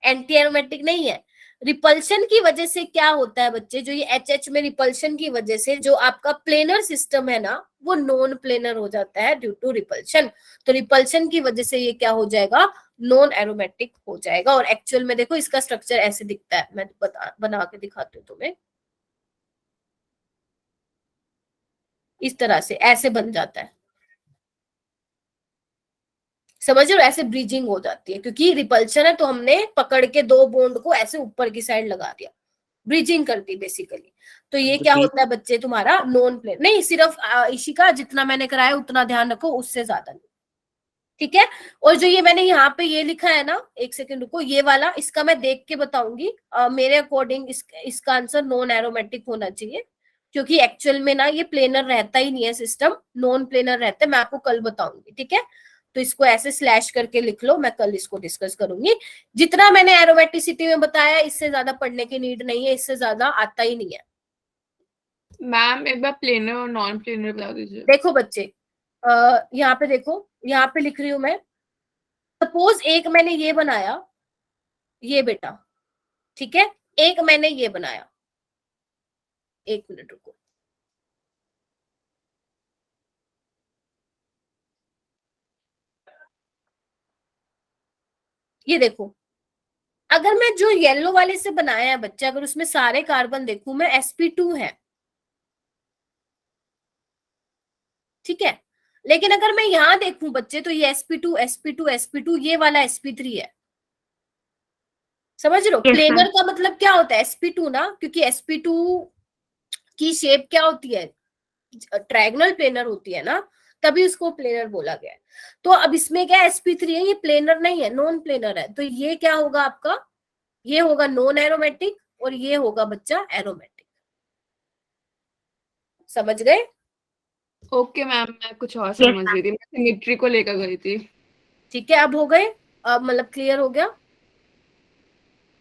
एंटी एरोमेटिक नहीं है। रिपल्शन की वजह से क्या होता है बच्चे, जो ये एच में रिपल्शन की वजह से जो आपका प्लेनर सिस्टम है ना वो नॉन प्लेनर हो जाता है ड्यू टू रिपल्शन, तो रिपल्शन की वजह से ये क्या हो जाएगा, नॉन एरोमेटिक हो जाएगा। और एक्चुअल में देखो इसका स्ट्रक्चर ऐसे दिखता है, मैं बना के दिखाती हूँ तुम्हें, इस तरह से ऐसे बन जाता है, समझ रहे हो, ऐसे ब्रीजिंग हो जाती है, क्योंकि रिपल्शन है तो हमने पकड़ के 2 बॉन्ड को ऐसे ऊपर की साइड लगा दिया, ब्रीजिंग करती बेसिकली। तो ये क्या होता है बच्चे तुम्हारा नॉन प्लेन, नहीं सिर्फ इशिका जितना मैंने कराया उतना ध्यान रखो, उससे ज्यादा नहीं, ठीक है। और जो ये मैंने यहाँ पे ये लिखा है ना, एक सेकंड रुको, ये वाला इसका मैं देख के बताऊंगी, मेरे अकॉर्डिंग इसका आंसर नॉन एरोमेटिक होना चाहिए, क्योंकि एक्चुअल में ना ये प्लेनर रहता ही नहीं है सिस्टम, नॉन प्लेनर रहता है, मैं आपको कल बताऊंगी, ठीक है। तो इसको ऐसे स्लैश करके लिख लो, मैं कल इसको डिस्कस करूंगी। जितना मैंने एरोमेटिसिटी में बताया इससे ज्यादा पढ़ने की नीड नहीं है, इससे ज्यादा आता ही नहीं है। मैम एक बार प्लेनर और नॉन प्लेनर बता दीजिए। देखो बच्चे यहाँ पे देखो, यहाँ पे लिख रही हूँ मैं, सपोज एक मैंने ये बनाया, ये बेटा, ठीक है, एक मैंने ये बनाया, एक मिनट रुको, ये देखो, अगर मैं जो येलो वाले से बनाया है बच्चा, अगर उसमें सारे कार्बन देखूं मैं sp2 है, ठीक है, लेकिन अगर मैं यहां देखूं बच्चे तो ये sp2 sp2 sp2 ये वाला sp3 है, समझ रहे हो। प्लेनर का मतलब क्या होता है sp2 ना, क्योंकि sp2 की शेप क्या होती है, ट्रायगोनल प्लेनर होती है ना, तभी उसको प्लेनर बोला गया है। तो अब इसमें क्या sp3 है, ये प्लेनर नहीं है, नॉन प्लेनर है, तो ये क्या होगा आपका, ये होगा नॉन एरोमेटिक और ये होगा बच्चा एरोमेटिक, समझ गए। ओके मैम, मैं कुछ और समझ रही थी, मैं सिमेट्री को लेकर गई थी। ठीक है, अब हो गए, अब मतलब क्लियर हो गया,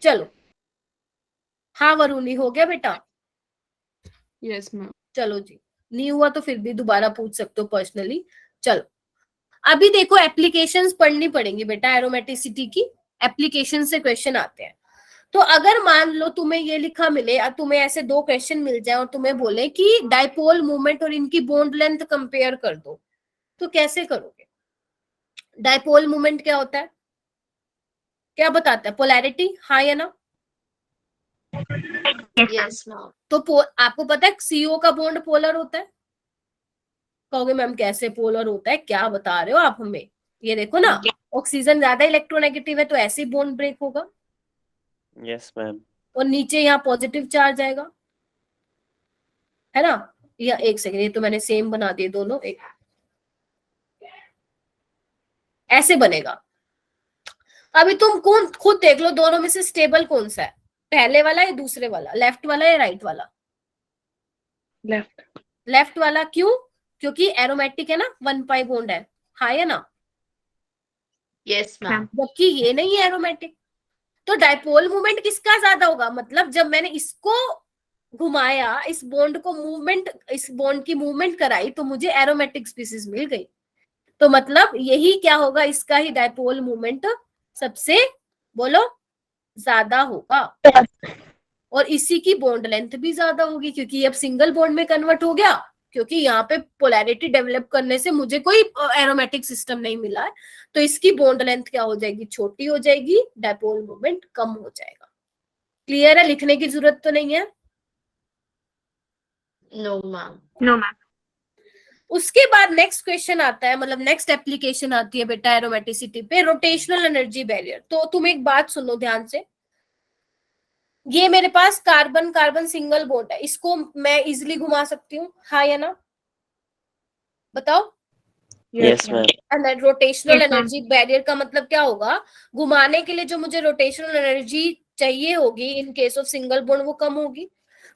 चलो। हाँ वरुणी, हो गया बेटा। Yes ma'am. चलो जी, नहीं हुआ तो फिर भी दोबारा पूछ सकते हो पर्सनली। चलो अभी देखो एप्लीकेशंस पढ़नी पड़ेंगी बेटा, एरोमेटिसिटी की एप्लीकेशन से क्वेश्चन आते हैं। तो अगर मान लो तुम्हें ये लिखा मिले और तुम्हें ऐसे 2 क्वेश्चन मिल जाए और तुम्हें बोले कि डाइपोल मूवमेंट और इनकी बॉन्ड लेंथ कंपेयर कर दो, तो कैसे करोगे। डाइपोल मूवमेंट क्या होता है, क्या बताता है, पोलैरिटी, हाँ या ना। Yes, ma'am. तो आपको पता है CO का बॉन्ड पोलर होता है, कहोगे मैम कैसे पोलर होता है, क्या बता रहे हो आप हमें। ये देखो ना, ऑक्सीजन ज्यादा इलेक्ट्रोनेगेटिव है तो ऐसे ही बॉन्ड ब्रेक होगा, यस मैम। और नीचे यहाँ पॉजिटिव चार्ज आएगा, है ना। या एक सेकेंड, ये तो मैंने सेम बना दिए दोनों, एक ऐसे बनेगा। अभी तुम खुद देख लो दोनों में से स्टेबल कौन सा है, पहले वाला या दूसरे वाला, लेफ्ट वाला या राइट वाला। लेफ्ट। लेफ्ट वाला क्यों, क्योंकि एरोमेटिक है ना, 1 पाई बॉन्ड है, हाँ या ना। Yes, ma'am. जबकि ये नहीं है एरोमेटिक, तो डाइपोल मूवमेंट किसका ज्यादा होगा, मतलब जब मैंने इसको घुमाया, इस बॉन्ड को मूवमेंट, इस बॉन्ड की मूवमेंट कराई तो मुझे एरोमेटिक स्पीसीज मिल गई, तो मतलब यही क्या होगा, इसका ही डाइपोल मूवमेंट सबसे बोलो ज्यादा होगा, और इसी की बॉन्ड लेंथ भी ज्यादा होगी, क्योंकि अब सिंगल बॉन्ड में कन्वर्ट हो गया, क्योंकि यहाँ पे पोलैरिटी डेवलप करने से मुझे कोई एरोमेटिक सिस्टम नहीं मिला है, तो इसकी बॉन्ड लेंथ क्या हो जाएगी, छोटी हो जाएगी, डाइपोल मूवमेंट कम हो जाएगा। क्लियर है? लिखने की जरूरत तो नहीं है? No, ma'am. No ma'am. उसके बाद नेक्स्ट क्वेश्चन आता है, मतलब नेक्स्ट एप्लीकेशन आती है बेटा एरोमेटिसिटी पे, रोटेशनल एनर्जी बैरियर। तो तुम एक बात सुनो ध्यान से, ये मेरे पास कार्बन कार्बन सिंगल बॉन्ड है, इसको मैं इजिली घुमा सकती हूँ, हाँ या ना? बताओ। Yes, ma'am. Rotational Yes, ma'am. Energy barrier का मतलब क्या होगा? घुमाने के लिए जो मुझे रोटेशनल एनर्जी चाहिए होगी in case of single bond, वो कम होगी।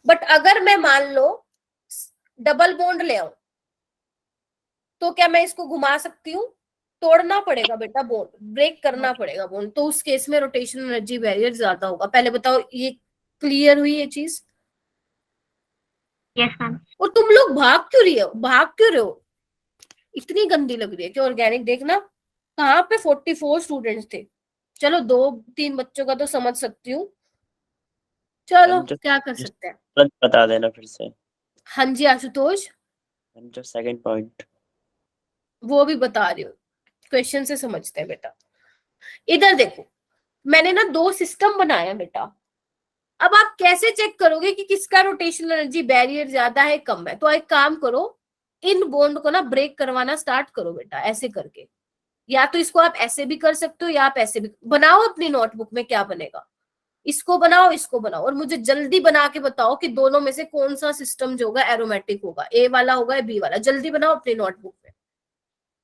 बट अगर मैं मान लो डबल बॉन्ड ले आऊं, तो क्या मैं इसको घुमा सकती हूँ? तोड़ना पड़ेगा बेटा बॉन्ड, ब्रेक करना पड़ेगा बॉन्ड, तो उस केस में रोटेशनल एनर्जी बैरियर ज्यादा होगा। पहले बताओ, ये क्लियर हुई ये चीज? Yes ma'am. और तुम लोग भाग क्यों रहे हो? इतनी गंदी लग रही है कि ऑर्गेनिक। देखना कहाँ पे 44 स्टूडेंट्स थे। चलो 2-3 बच्चों का तो समझ सकती हूँ, चलो मैम, क्या कर सकते हैं। तुरंत बता देना फिर से। हाँ जी आशुतोष, मैम, जो सेकंड पॉइंट। वो भी बता रही हूँ, क्वेश्चन से समझते हैं बेटा। इधर देखो, मैंने ना 2 सिस्टम बनाया बेटा। अब आप कैसे चेक करोगे कि किसका रोटेशनल एनर्जी बैरियर ज्यादा है कम है? तो एक काम करो, इन बॉन्ड को ना ब्रेक करवाना स्टार्ट करो बेटा, ऐसे करके। या तो इसको आप ऐसे भी कर सकते हो, या आप ऐसे भी बनाओ। अपनी नोटबुक में क्या बनेगा, इसको बनाओ, इसको बनाओ, और मुझे जल्दी बना के बताओ कि दोनों में से कौन सा सिस्टम जो होगा एरोमेटिक होगा, ए वाला होगा या बी वाला। जल्दी बनाओ अपनी नोटबुक में।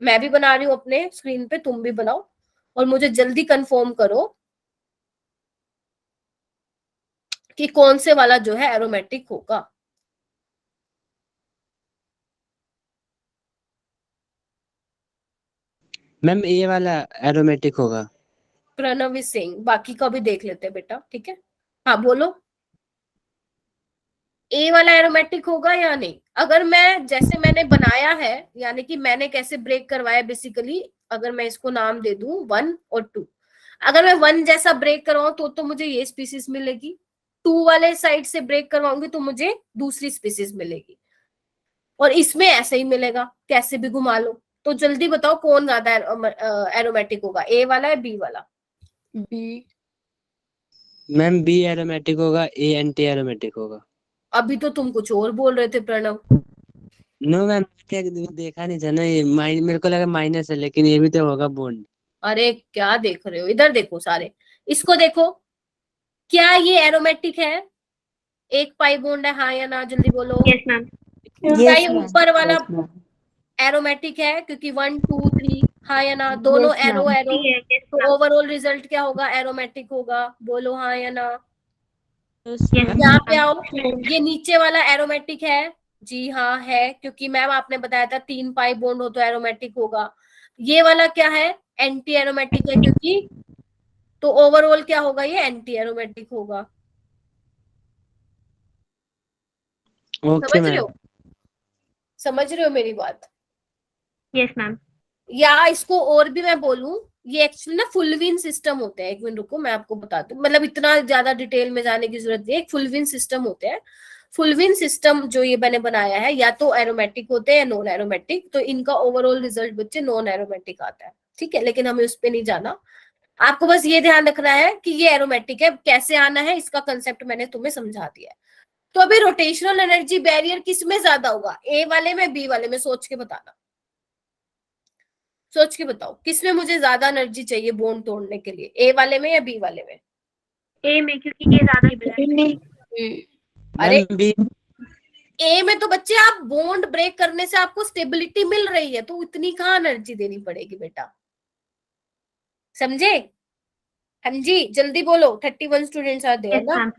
मैं भी बना रही हूँ अपने स्क्रीन पे, तुम भी बनाओ और मुझे जल्दी कंफर्म करो कि कौन से वाला जो है एरोमेटिक होगा। मैम ए वाला एरोमेटिक होगा। प्रणव सिंह, बाकी का भी देख लेते हैं बेटा, ठीक है? हाँ बोलो, ए वाला एरोमेटिक होगा या नहीं? अगर मैं जैसे मैंने बनाया है, यानी कि मैंने कैसे ब्रेक करवाया बेसिकली, अगर मैं इसको नाम दे दूं 1 और 2, अगर मैं 1 जैसा ब्रेक करवाऊं तो मुझे ये स्पीसीज मिलेगी, 2 वाले साइड से ब्रेक करवाऊंगी तो मुझे दूसरी स्पीसीज मिलेगी, और इसमें ऐसे ही मिलेगा, कैसे भी घुमा लो। तो जल्दी बताओ कौन ज्यादा एरोमेटिक होगा, ए वाला या बी वाला? बी। मैम बी एरोमेटिक होगा, ए एंटी एरोमेटिक होगा। अभी तो तुम कुछ और बोल रहे थे प्रणव। नो मैम, देखा नहीं था ना, ये मेरे को लगा माइनस है, लेकिन ये भी तो होगा बॉन्ड। अरे क्या देख रहे हो, इधर देखो सारे, इसको देखो, क्या ये एरोमेटिक है? एक पाई बॉन्ड है, हाँ या ना? जल्दी बोलो। Yes ma'am. क्या ये ऊपर वाला एरोमेटिक है? क्योंकि 1 2 3, हाँ या ना? दोनों एरो एरो, तो ओवरऑल रिजल्ट क्या होगा? एरोमेटिक होगा। बोलो हाँ या ना? यहाँ पे आओ, ये नीचे वाला एरोमेटिक है? जी हाँ है, क्योंकि मैम आपने बताया था 3 पाई बॉन्ड हो तो एरोमेटिक होगा। ये वाला क्या है? एंटी एरोमेटिक है, क्योंकि तो ओवरऑल क्या होगा? ये एंटी एरोमेटिक होगा। ओके समझ रहे मैम। हो? समझ रहे हो मेरी बात? Yes ma'am. या इसको और भी मैं बोलूं, ये एक्चुअली ना फुलविन सिस्टम होते हैं। एक मिनट रुको, मैं आपको बताती हूँ, मतलब इतना ज्यादा डिटेल में जाने की जरूरत नहीं है। एक फुलविन सिस्टम होते हैं। फुलविन सिस्टम जो ये मैंने बनाया है, या तो एरोमेटिक होते हैं या नॉन एरोमेटिक, तो इनका ओवरऑल रिजल्ट बच्चे नॉन एरोमेटिक आता है, ठीक है? लेकिन हमें उस पर नहीं जाना, आपको बस ये ध्यान रखना है कि ये एरोमेटिक है। कैसे आना है इसका कंसेप्ट मैंने तुम्हें समझा दिया है। तो अभी रोटेशनल एनर्जी बैरियर किस में ज्यादा होगा, ए वाले में बी वाले में? सोच के बताना, सोच के बताओ किस में मुझे ज्यादा एनर्जी चाहिए बॉन्ड तोड़ने के लिए, ए वाले में या बी वाले में? ए में, क्योंकि ये ज्यादा अरे मैम बी। ए में तो बच्चे आप बॉन्ड ब्रेक करने से आपको स्टेबिलिटी मिल रही है, तो इतनी कहाँ एनर्जी देनी पड़ेगी बेटा, समझे? हाँ जी जल्दी बोलो, 31 स्टूडेंट्स आते हैं ना।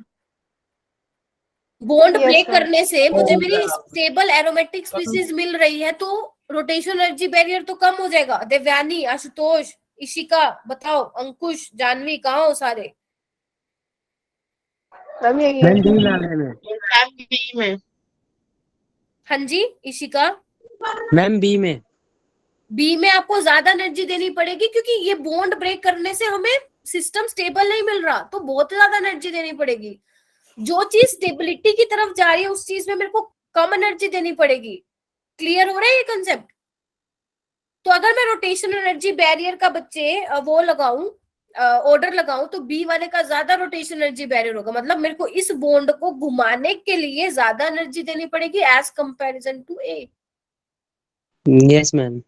बॉन्ड ब्रेक करने से मुझे मेरी स्टेबल एरोमेटिक स्पीसीज मिल रही है, तो रोटेशनल एनर्जी बैरियर तो कम हो जाएगा। देवयानी, आशुतोष, इशिका बताओ, अंकुश, जानवी कहाँ हो सारे? मैम बी वाले में। मैम बी में। हाँ जी इशिका, मैम बी में। बी में आपको ज्यादा एनर्जी देनी पड़ेगी, क्योंकि ये बॉन्ड ब्रेक करने से हमें सिस्टम स्टेबल नहीं मिल रहा, तो बहुत ज्यादा एनर्जी देनी पड़ेगी। जो चीज स्टेबिलिटी की तरफ जा रही है उस चीज में मेरे को कम एनर्जी देनी पड़ेगी। क्लियर हो रहा है ये कंसेप्ट? तो अगर मैं रोटेशनल एनर्जी बैरियर का बच्चे वो लगाऊं, ऑर्डर लगाऊं तो बी वाले का ज्यादा रोटेशन एनर्जी बैरियर होगा, मतलब मेरे को इस बॉन्ड को घुमाने के लिए ज्यादा एनर्जी देनी पड़ेगी as comparison to A. Yes ma'am.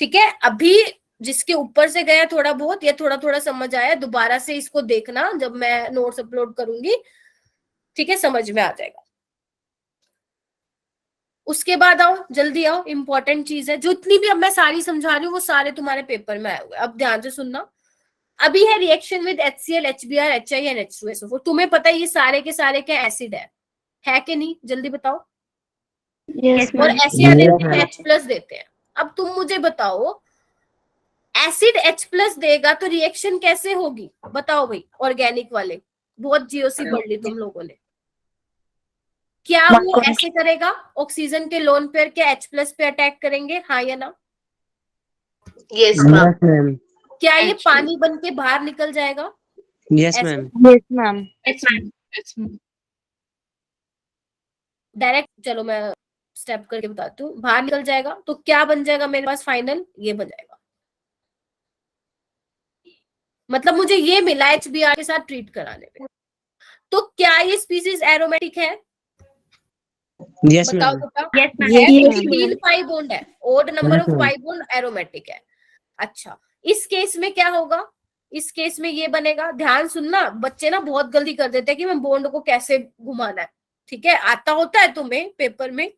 ठीक है, अभी जिसके ऊपर से गया थोड़ा बहुत या थोड़ा थोड़ा समझ आया, दोबारा से इसको देखना जब मैं नोट्स अपलोड करूंगी, ठीक है, समझ में आ जाएगा। उसके बाद आओ, जल्दी आओ, इंपॉर्टेंट चीज है, जो इतनी भी अब मैं सारी समझा रही हूँ वो सारे तुम्हारे पेपर में आए हुए। अब ध्यान से सुनना। अभी है reaction with HCl, HBr, HI and H2SO4। तुम्हें पता है ये सारे के सारे क्या एसिड है कि नहीं? जल्दी बताओ। यस और मैम। एसिड देते हैं, H+ देते हैं। अब तुम मुझे बताओ, एसिड H+ देगा तो रिएक्शन कैसे होगी? बताओ भाई, ऑर्गेनिक वाले, बहुत जीओसी पढ़ ली तुम लोगों ने। क्या वो ऐसे करेगा? ऑक्सीजन के लोन पेयर क्या H+ पे अटैक करेंगे, हाँ या ना? Yes ma'am. Yes ma'am. क्या ये पानी बन के बाहर निकल जाएगा? यस ऐसे? Ma'am. Yes ma'am. Yes ma'am. Direct चलो मैं स्टेप करके बताती हूँ। बाहर निकल जाएगा तो क्या बन जाएगा मेरे पास? फाइनल ये बन जाएगा। मतलब मुझे ये मिला HBr के साथ ट्रीट कराने में। तो क्या ये स्पीसीज एरोमेटिक है? यस बताओ मैम। बेटा। Yes, ma'am. है, Yes, क्योंकि ma'am. 3 पाई बॉन्ड है, odd number of Yes, ma'am. Pi bond aromatic है। अच्छा, इस केस में क्या होगा? इस केस में ये बनेगा, ध्यान सुनना, बच्चे ना बहुत गलती कर देते हैं कि मैं बॉन्ड को कैसे घुमाना है। ठीक है, आता होता है तुम्हें पेपर में,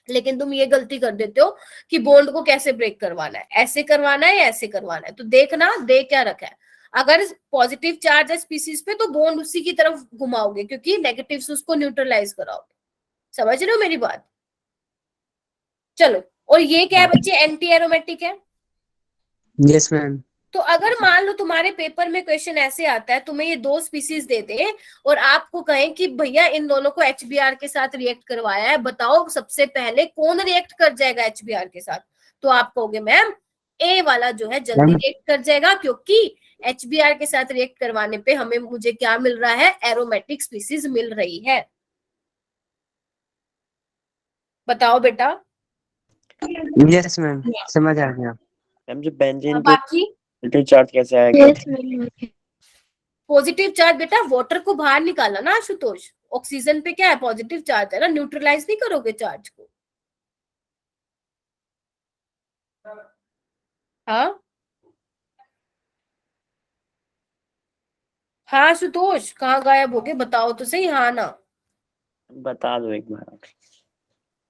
लेकिन तुम ये गलती कर देते हो कि बॉन्ड को कैसे ब्रेक करवाना है, ऐसे करवाना है या ऐसे करवाना है। तो देखना दे क्या रखा है। अगर पॉजिटिव चार्ज है स्पीसीज पे तो बॉन्ड उसी की तरफ घुमाओगे, क्योंकि नेगेटिव से उसको न्यूट्रलाइज कराओगे। समझ रहे हो मेरी बात? चलो, और ये क्या है बच्चे? एंटी एरोमेटिक है। Yes ma'am. तो अगर मान लो तुम्हारे पेपर में क्वेश्चन ऐसे आता है, तुम्हें ये 2 स्पीसीज दे दे और आपको कहें कि भैया इन दोनों को HBr के साथ रिएक्ट करवाया है, बताओ सबसे पहले कौन रिएक्ट कर जाएगा HBr के साथ? तो आप कहोगे मैम ए वाला जो है जल्दी रिएक्ट कर जाएगा, क्योंकि HBr के साथ रिएक्ट करवाने पे हमें मुझे क्या मिल रहा है? एरोमेटिक स्पीसीज मिल रही है। बताओ बेटा। यस मैम, समझ आ गया। मैम जो बेंजीन पे बाकी पॉजिटिव चार्ज कैसे आएगा? Yes, ma'am. पॉजिटिव चार्ज बेटा वाटर को बाहर निकाला ना आशुतोष। ऑक्सीजन पे क्या है? पॉजिटिव चार्ज है ना, न्यूट्रलाइज नहीं करोगे चार्ज को। हाँ हाँ आशुतोष, कहाँ गायब हो गए? बताओ तो सही, हाँ ना। बता दो एक बार।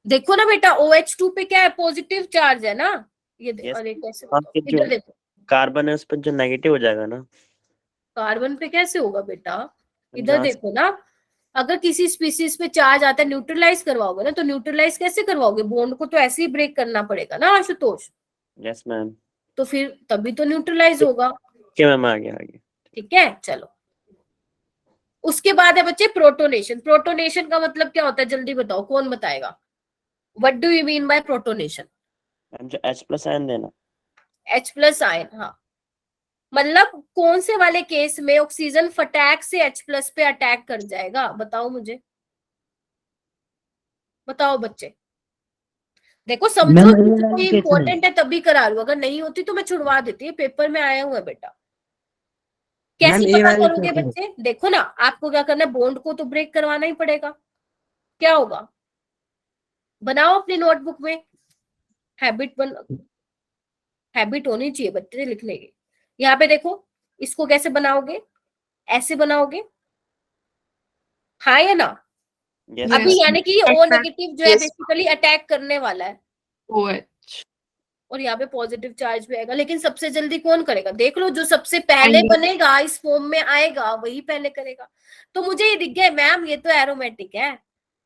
देखो ना बेटा, OH2 पे क्या है? पॉजिटिव चार्ज है ना। ये Yes. अरे कैसे हाँ, बताओ? ये जो इधर देखो, कार्बन है उस पर जो नेगेटिव हो जाएगा ना। कार्बन पे कैसे होगा बेटा? इधर जहाँ देखो ना, अगर किसी स्पीसीज पे चार्ज आता है न्यूट्रलाइज करवाओगे ना, तो न्यूट्रलाइज कैसे करवाओगे? बॉन्ड को तो ऐसे ही ब्रेक करना पड़ेगा ना आशुतोष। Yes ma'am. तो फिर तभी तो न्यूट्रलाइज होगा। क्या मैम, आगे आगे। ठीक है, चलो। उसके बाद है बच्चे प्रोटोनेशन। प्रोटोनेशन का मतलब क्या होता है? जल्दी बताओ, कौन बताएगा? What do you mean by protonation? Ma'am जो H+ आयन देना। H+ आयन, हाँ। मतलब कौन से वाले केस में ऑक्सीजन फटाक से H+ पे अटैक कर जाएगा? बताओ मुझे, बताओ बच्चे। देखो समझो, कोई इंपॉर्टेंट है तभी करा लूं, अगर नहीं होती तो मैं छुड़वा देती। पेपर में आया हुआ है बेटा। कैसे मैम, पता करोगे बच्चे? देखो ना, आपको क्या करना है, बॉन्ड को तो ब्रेक करवाना ही पड़ेगा। क्या होगा? बनाओ अपनी नोटबुक में, हैबिट होनी चाहिए बच्चे लिखने की। यहाँ पे देखो, इसको कैसे बनाओगे? ऐसे बनाओगे, हाँ या ना? यस अभी यानी कि O Yes, ma'am. नेगेटिव जो है Yes. बेसिकली अटैक करने वाला है, OH। और यहाँ पे पॉजिटिव चार्ज भी आएगा। लेकिन सबसे जल्दी कौन करेगा? देख लो, जो सबसे पहले बनेगा, इस फॉर्म में आएगा, वही पहले करेगा। तो मुझे ये दिख गया मैम, ये तो एरोमेटिक है,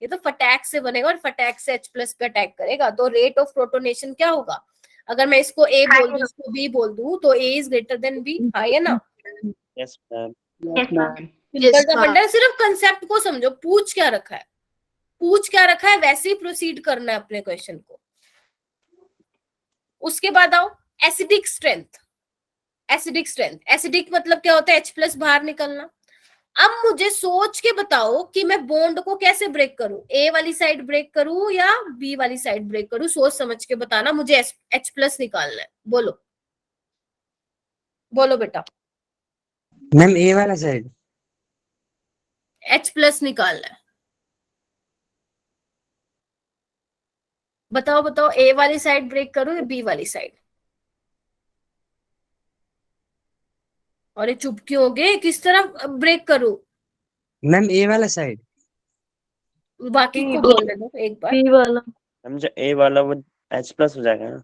ये तो फटाक से बनेगा और फटाक से H+ पे अटैक करेगा। तो रेट ऑफ प्रोटोनेशन क्या होगा? अगर मैं इसको A बोल दूं, इसको B बोल दूं, तो A is greater than B, हाँ या ना? Yes ma'am. Yes, ma'am. Simple सा फंडा है, सिर्फ कंसेप्ट को समझो। पूछ क्या रखा है, पूछ क्या रखा है, वैसे ही प्रोसीड करना है अपने क्वेश्चन को। उसके बाद आओ acidic strength. Acidic strength, acidic मतलब क्या होता है? H+ बाहर निकलना। अब मुझे सोच के बताओ कि मैं बॉन्ड को कैसे ब्रेक करूं? A वाली साइड ब्रेक करूं या B वाली साइड ब्रेक करूं? सोच समझ के बताना, मुझे H+ निकालना है। बोलो बोलो बेटा। मैम ए वाला साइड। H+ निकालना है। बताओ बताओ, ए वाली साइड ब्रेक करूं या बी वाली साइड? अरे चुप क्यों हो गए, किस तरह ब्रेक करूं? मैम ए वाला साइड। बाकी को बोलने दो एक बार। बी वाला। मैम जो ए वाला वो H+ हो जाएगा ना।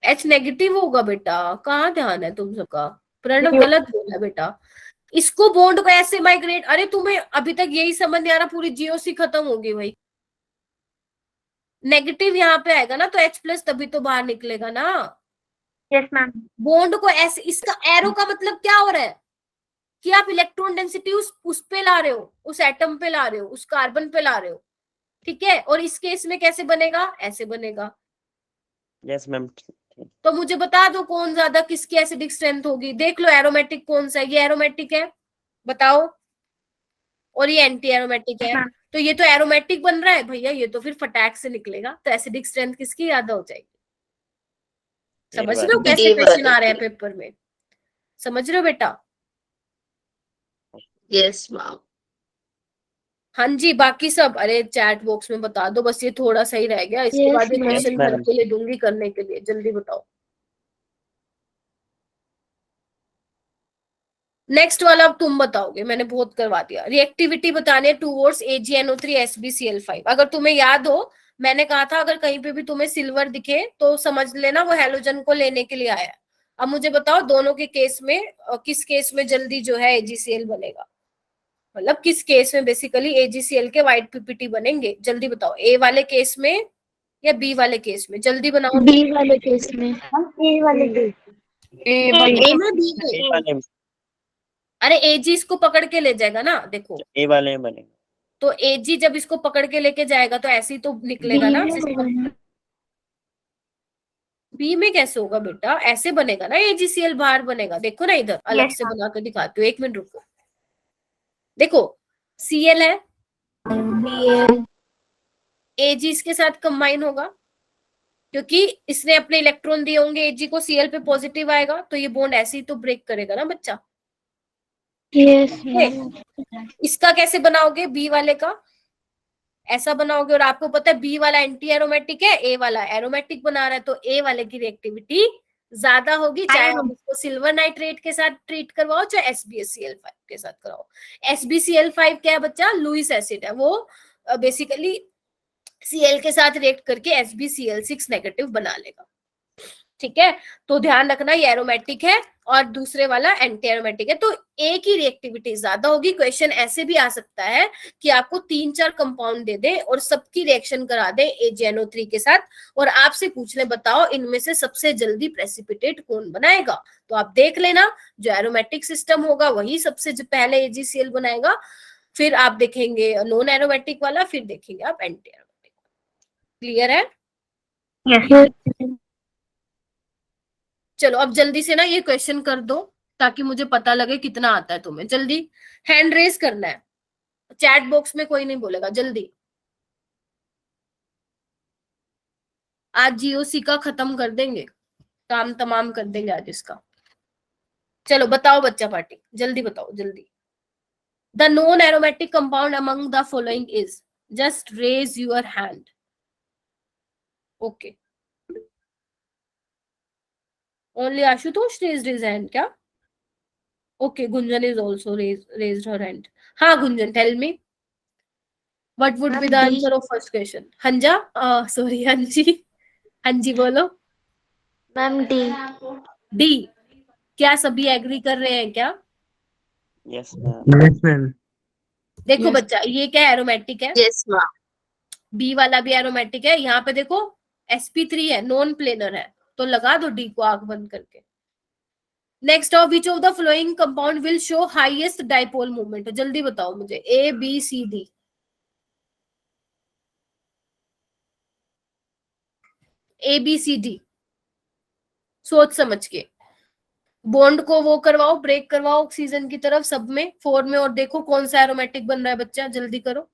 H नेगेटिव होगा बेटा, कहाँ ध्यान है तुम सबका? प्रणव गलत बोला बेटा। इसको बॉन्ड को ऐसे माइग्रेट, अरे तुम्हें अभी तक यही समझ नहीं आ रहा, पूरी जीओसी खत्म होगी भाई। नेगेटिव यहाँ पे आएगा ना तो H+ तभी तो बाहर निकलेगा ना। Yes ma'am. बॉन्ड को ऐसे, इसका एरो का मतलब क्या हो रहा है कि आप इलेक्ट्रॉन डेंसिटी उस पे ला रहे हो, उस एटम पे ला रहे हो, उस कार्बन पे ला रहे हो, ठीक है। और इस केस में कैसे बनेगा, ऐसे बनेगा। Yes ma'am. तो मुझे बता दो कौन ज्यादा, किसकी एसिडिक स्ट्रेंथ होगी? देख लो एरोमेटिक कौन सा है, ये एरोमेटिक है, बताओ, और ये एंटी एरोमेटिक है। तो ये तो एरोमेटिक बन रहा है भैया, ये तो फिर फटाक से निकलेगा। तो एसिडिक स्ट्रेंथ किसकी ज्यादा हो जाएगी? समझ रहे हो कैसे क्वेश्चन आ रहे हैं पेपर में? समझ रहे हो बेटा? Yes ma'am. हाँ जी, बाकी सब अरे चैट बॉक्स में बता दो, बस ये थोड़ा सा ही रह गया, इसके Yes, बाद ये ma'am. क्वेश्चन Yes, घर ma'am. के लिए दूंगी करने के लिए, जल्दी बताओ। नेक्स्ट वाला अब तुम बताओगे, मैंने बहुत करवा दिया। रिएक्टिविटी बतानी है टूवर्ड्स AgNO3 SbCl5। अगर तुम्हें याद हो, मैंने कहा था अगर कहीं पे भी तुम्हें सिल्वर दिखे तो समझ लेना वो हैलोजन को लेने के लिए आया है। अब मुझे बताओ दोनों के केस में किस केस में जल्दी जो है AgCl बनेगा, मतलब किस केस में बेसिकली AgCl के व्हाइट पीपीटी बनेंगे? जल्दी बताओ, ए वाले केस में या बी वाले केस में? जल्दी बनाओ। बी वाले केस में। ए वाले ए ए में, बी में? ए वाले अरे Ag इसको पकड़ के ले जाएगा ना, देखो ए वाले में बनेगा। तो Ag जब इसको पकड़ के लेके जाएगा तो ऐसे ही तो निकलेगा ना। बी में कैसे होगा बेटा? ऐसे बनेगा ना, AgCl बाहर बनेगा। देखो ना इधर अलग से बना के दिखाती हूँ, एक मिनट रुको। देखो Cl है, Ag इसके साथ कंबाइन होगा क्योंकि इसने अपने इलेक्ट्रॉन दिए होंगे Ag को, Cl पे पॉजिटिव आएगा तो ये बॉन्ड ऐसे ही तो ब्रेक करेगा ना बच्चा। यस इसका कैसे बनाओगे? बी वाले का ऐसा बनाओगे, और आपको पता है बी वाला एंटी एरोमेटिक है, ए वाला एरोमेटिक बना रहा है, तो ए वाले की रिएक्टिविटी ज्यादा होगी, चाहे आप इसको सिल्वर नाइट्रेट के साथ ट्रीट करवाओ चाहे SbCl5 के साथ कराओ। SbCl5 क्या है बच्चा? लुईस एसिड है, वो बेसिकली Cl के साथ रिएक्ट करके SbCl6 नेगेटिव बना लेगा, ठीक है। तो ध्यान रखना ये एरोमेटिक है और दूसरे वाला एंटी एरोमेटिक है, तो ए की रिएक्टिविटी ज्यादा होगी। क्वेश्चन ऐसे भी आ सकता है कि आपको 3-4 कंपाउंड दे दे और सबकी रिएक्शन करा दे AgNO3 के साथ और आपसे पूछ ले बताओ इनमें से सबसे जल्दी प्रेसिपिटेट कौन बनाएगा। तो आप देख लेना, जो एरोमेटिक सिस्टम होगा वही सबसे पहले AgCl बनाएगा, फिर आप देखेंगे नॉन एरोमेटिक वाला, फिर देखेंगे आप एंटी एरोमेटिक। क्लियर है? चलो अब जल्दी से ना ये क्वेश्चन कर दो ताकि मुझे पता लगे कितना आता है तुम्हें। जल्दी हैंड रेज करना है, चैट बॉक्स में कोई नहीं बोलेगा, जल्दी। आज जीओसी का खत्म कर देंगे, काम तमाम कर देंगे आज इसका। चलो बताओ बच्चा पार्टी, जल्दी बताओ जल्दी। The non aromatic compound among the following is, just raise your hand. Okay, only Ashutosh raised his hand क्या? Okay, Gunjan is also raised her hand. हाँ Gunjan, tell me what would be the answer of first question? हंजा, sorry हंजी, हंजी बोलो। Ma'am D. D, क्या सभी agree कर रहे हैं क्या? Yes ma'am. Yes ma'am. देखो बच्चा, ये क्या एरोमेटिक है, यस मैम। बी वाला भी एरोमेटिक है। यहाँ पे देखो sp3 है, नॉन प्लेनर है, तो लगा दो डी को आंख बंद करके। Next, of which of the flowing compound will show highest dipole movement? जल्दी बताओ मुझे, A B C D। A B C D, सोच समझ के बॉन्ड को वो करवाओ, ब्रेक करवाओ ऑक्सीजन की तरफ सब में, 4 में, और देखो कौन सा एरोमेटिक बन रहा है बच्चा। जल्दी करो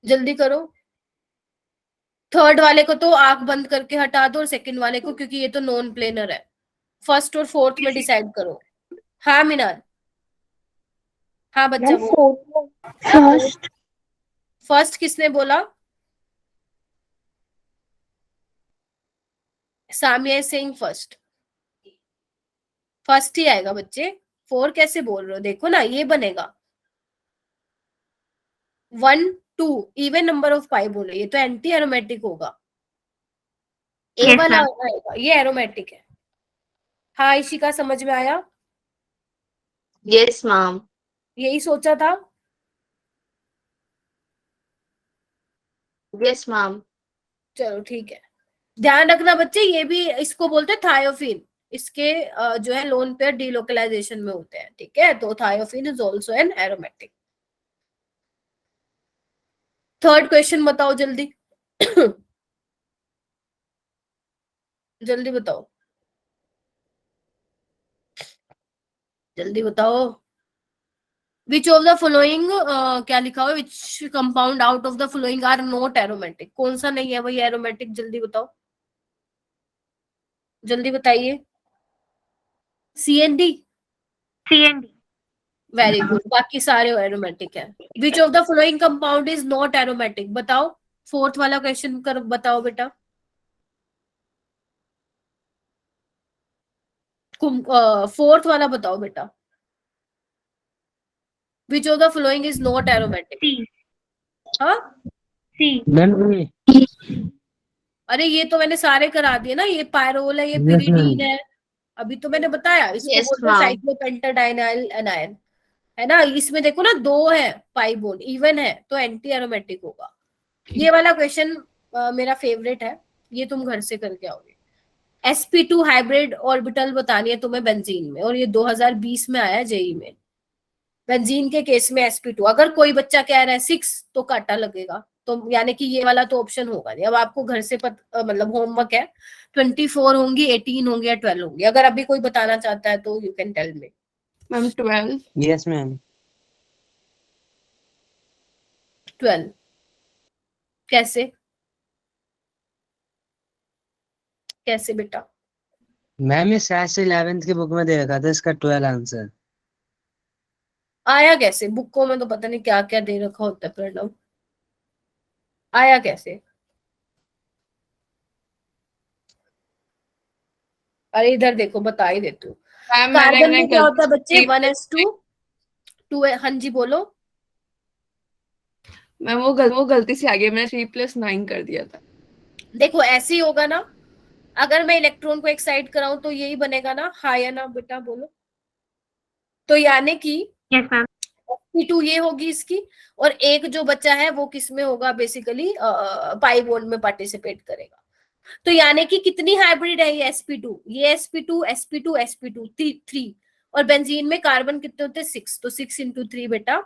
जल्दी करो। थर्ड वाले को तो आंख बंद करके हटा दो और सेकंड वाले को, क्योंकि ये तो नॉन प्लेनर है। फर्स्ट और फोर्थ में डिसाइड करो। हाँ मीनार, हाँ बच्चा बोलो। फर्स्ट। फर्स्ट किसने बोला? Samia is saying first. First ही आएगा बच्चे, 4 कैसे बोल रहे हो? देखो ना ये बनेगा 1 2 इवन नंबर ऑफ पाई बोलो, ये तो एंटी एरोमेटिक होगा। ए Yes, वाला ma'am. आएगा, ये एरोमेटिक है। हाँ इशिका, समझ में आया? Yes, ma'am. यही सोचा था। Yes, ma'am. चलो ठीक है, ध्यान रखना बच्चे, ये भी इसको बोलते हैं थायोफिन। इसके जो है लोन पेयर डीलोकलाइजेशन में होते हैं, ठीक है? तो thiophene is also an aromatic. Third question बताओ जल्दी। जल्दी बताओ, जल्दी बताओ। विच ऑफ द फॉलोइंग, क्या लिखा हुआ है? Which compound out of the following are not aromatic? कौन सा नहीं है भाई एरोमेटिक? जल्दी बताओ, जल्दी बताइए। CND, CND. वेरी गुड, बाकी सारे एरोमेटिक है। विच of the following compound is not aromatic? बताओ, फोर्थ वाला क्वेश्चन कर बताओ बेटा। फोर्थ वाला बताओ बेटा। विच of the following is not aromatic? C. हाँ C. मैम ए। अरे ये तो मैंने सारे करा दिए ना, ये पायरोल है, ये Yes, पिरिडीन ma'am. है। अभी तो मैंने बताया, इसको Yes, बोलते हैं ma'am. साइक्लोपेंटाडाइनाइल एनायन, है ना? इसमें देखो ना 2 है पाई बोन, इवन है तो एंटी एरोमेटिक होगा। ये वाला क्वेश्चन मेरा फेवरेट है, ये तुम घर से करके आओगे। sp2 हाइब्रिड ऑर्बिटल बतानी है तुम्हें बेंजीन में, और ये 2020 में आया जेई में। बेंजीन के केस में sp2, अगर कोई बच्चा कह रहा है 6 तो काटा लगेगा, तो यानी कि ये वाला तो ऑप्शन होगा नहीं। अब आपको घर से मतलब होमवर्क है, 24 होंगी, 18 होंगी या 12 होंगी। अगर अभी कोई बताना चाहता है तो you can tell me. Ma'am 12। Yes ma'am. 12 कैसे? कैसे बेटा? मैम ये शायद से 11th की बुक में दे रखा था इसका 12 आंसर। आया कैसे? बुकों में तो पता नहीं क्या क्या दे रखा होता है प्रणव, आया कैसे? अरे इधर देखो, बता ही देती हूँ। मैम कार्बन में क्या होता है बच्चे? गलती- 1s2 2। हाँ जी बोलो। मैम वो गलती से आ गया, मैंने 3+9 कर दिया था। देखो ऐसे ही होगा ना, अगर मैं इलेक्ट्रॉन को एक्साइट कराऊं तो यही बनेगा ना, हाँ या ना बेटा बोलो। तो यानी कि Yes, ma'am. sp2 ये होगी इसकी, और एक जो बच्चा है वो किस में होगा? बेसिकली पाई बॉन्ड में पार्टिसिपेट करेगा। तो यानी कि कितनी हाइब्रिड है ये sp2? ये sp2 sp2 sp2 3। और बेंजीन में कार्बन कितने होते हैं? 6, तो 6 × 3 बेटा।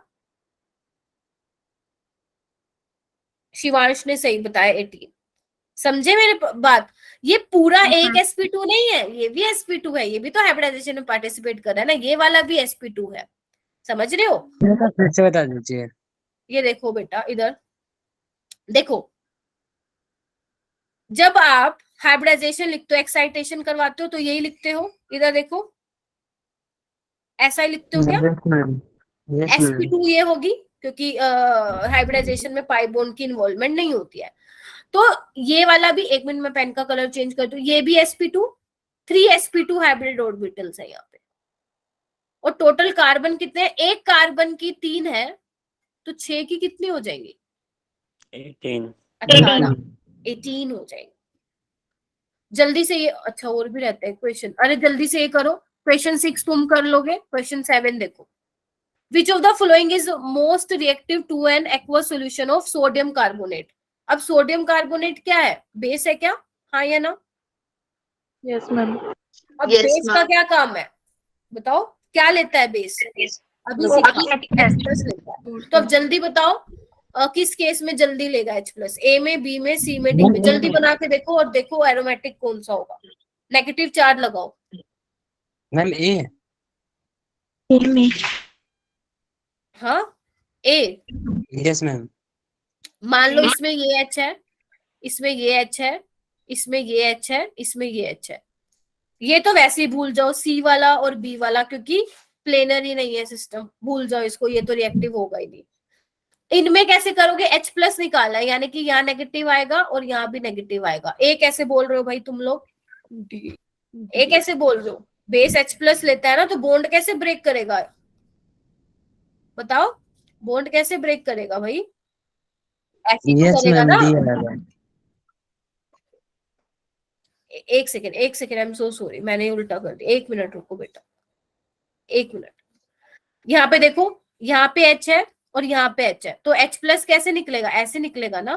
शिवांश ने सही बताया 18। समझे मेरे बात? ये पूरा एक sp2 नहीं है, ये भी sp2 है, ये भी तो हाइब्रिडाइजेशन में पार्टिसिपेट कर रहा है ना, ये वाला भी sp2 है। समझ रहे हो? फिर से बता दीजिए। ये देखो बेटा, इधर देखो, जब आप हाइब्रिडाइजेशन लिखते हो, एक्साइटेशन करवाते हो, तो यही लिखते हो। इधर देखो, ऐसा ही लिखते हो क्या? Yes ma'am. Yes ma'am. sp2 ये होगी, क्योंकि हाइब्रिडाइजेशन में पाई बॉन्ड की इन्वॉल्वमेंट नहीं होती है। तो ये वाला भी, 1 मिनट में पेन का कलर चेंज कर दूं, ये भी sp2, 3 sp2 हाइब्रिड ऑर्बिटल्स है यहाँ पे। और टोटल कार्बन कितने हैं? एक कार्बन की 3 है, तो 6 की कितनी हो जाएंगी? 18। 18 हो जाएंगे। जल्दी से ये, अच्छा और भी रहता है क्वेश्चन, अरे जल्दी से ये करो। क्वेश्चन 6 तुम कर लोगे, क्वेश्चन 7 देखो। Which of the following is most reactive to an aqueous solution of sodium carbonate? अब सोडियम कार्बोनेट क्या है? बेस है क्या? हाँ या ना? Yes ma'am. अब Yes, बेस का ma'am. क्या काम है बताओ? क्या लेता है बेस? अभी H+. H+ लेता है। तो अब जल्दी बताओ, किस केस में जल्दी लेगा H+? ए में, बी में, सी में, डी में? जल्दी बना के देखो और देखो एरोमेटिक कौन सा होगा। नेगेटिव चार्ज लगाओ। मैम ए। में हाँ ए। Yes ma'am. मान लो इसमें ये H है, इसमें ये H है, इसमें ये H है, इसमें ये H है, ये तो वैसे ही भूल जाओ, सी वाला और बी वाला, क्योंकि प्लेनर ही नहीं है सिस्टम, भूल जाओ इसको, ये तो रिएक्टिव होगा ही नहीं। इनमें कैसे करोगे, H प्लस निकाला है, यानी कि यहाँ नेगेटिव आएगा और यहाँ भी नेगेटिव आएगा। ए कैसे बोल रहे हो भाई तुम लोग, डी ए कैसे बोल रहे हो? बेस H प्लस लेता है ना, तो बॉन्ड कैसे ब्रेक करेगा, बताओ, बॉन्ड कैसे ब्रेक करेगा भाई, ऐसे ही तो यस करेगा मैम, ना। डी आएगा। एक second, I am so sorry, मैंने उल्टा कर दिया, 1 मिनट रुको बेटा, 1 मिनट। यहाँ पे देखो, यहाँ पे H है और यहाँ पे H है, तो H प्लस कैसे निकलेगा, ऐसे निकलेगा ना।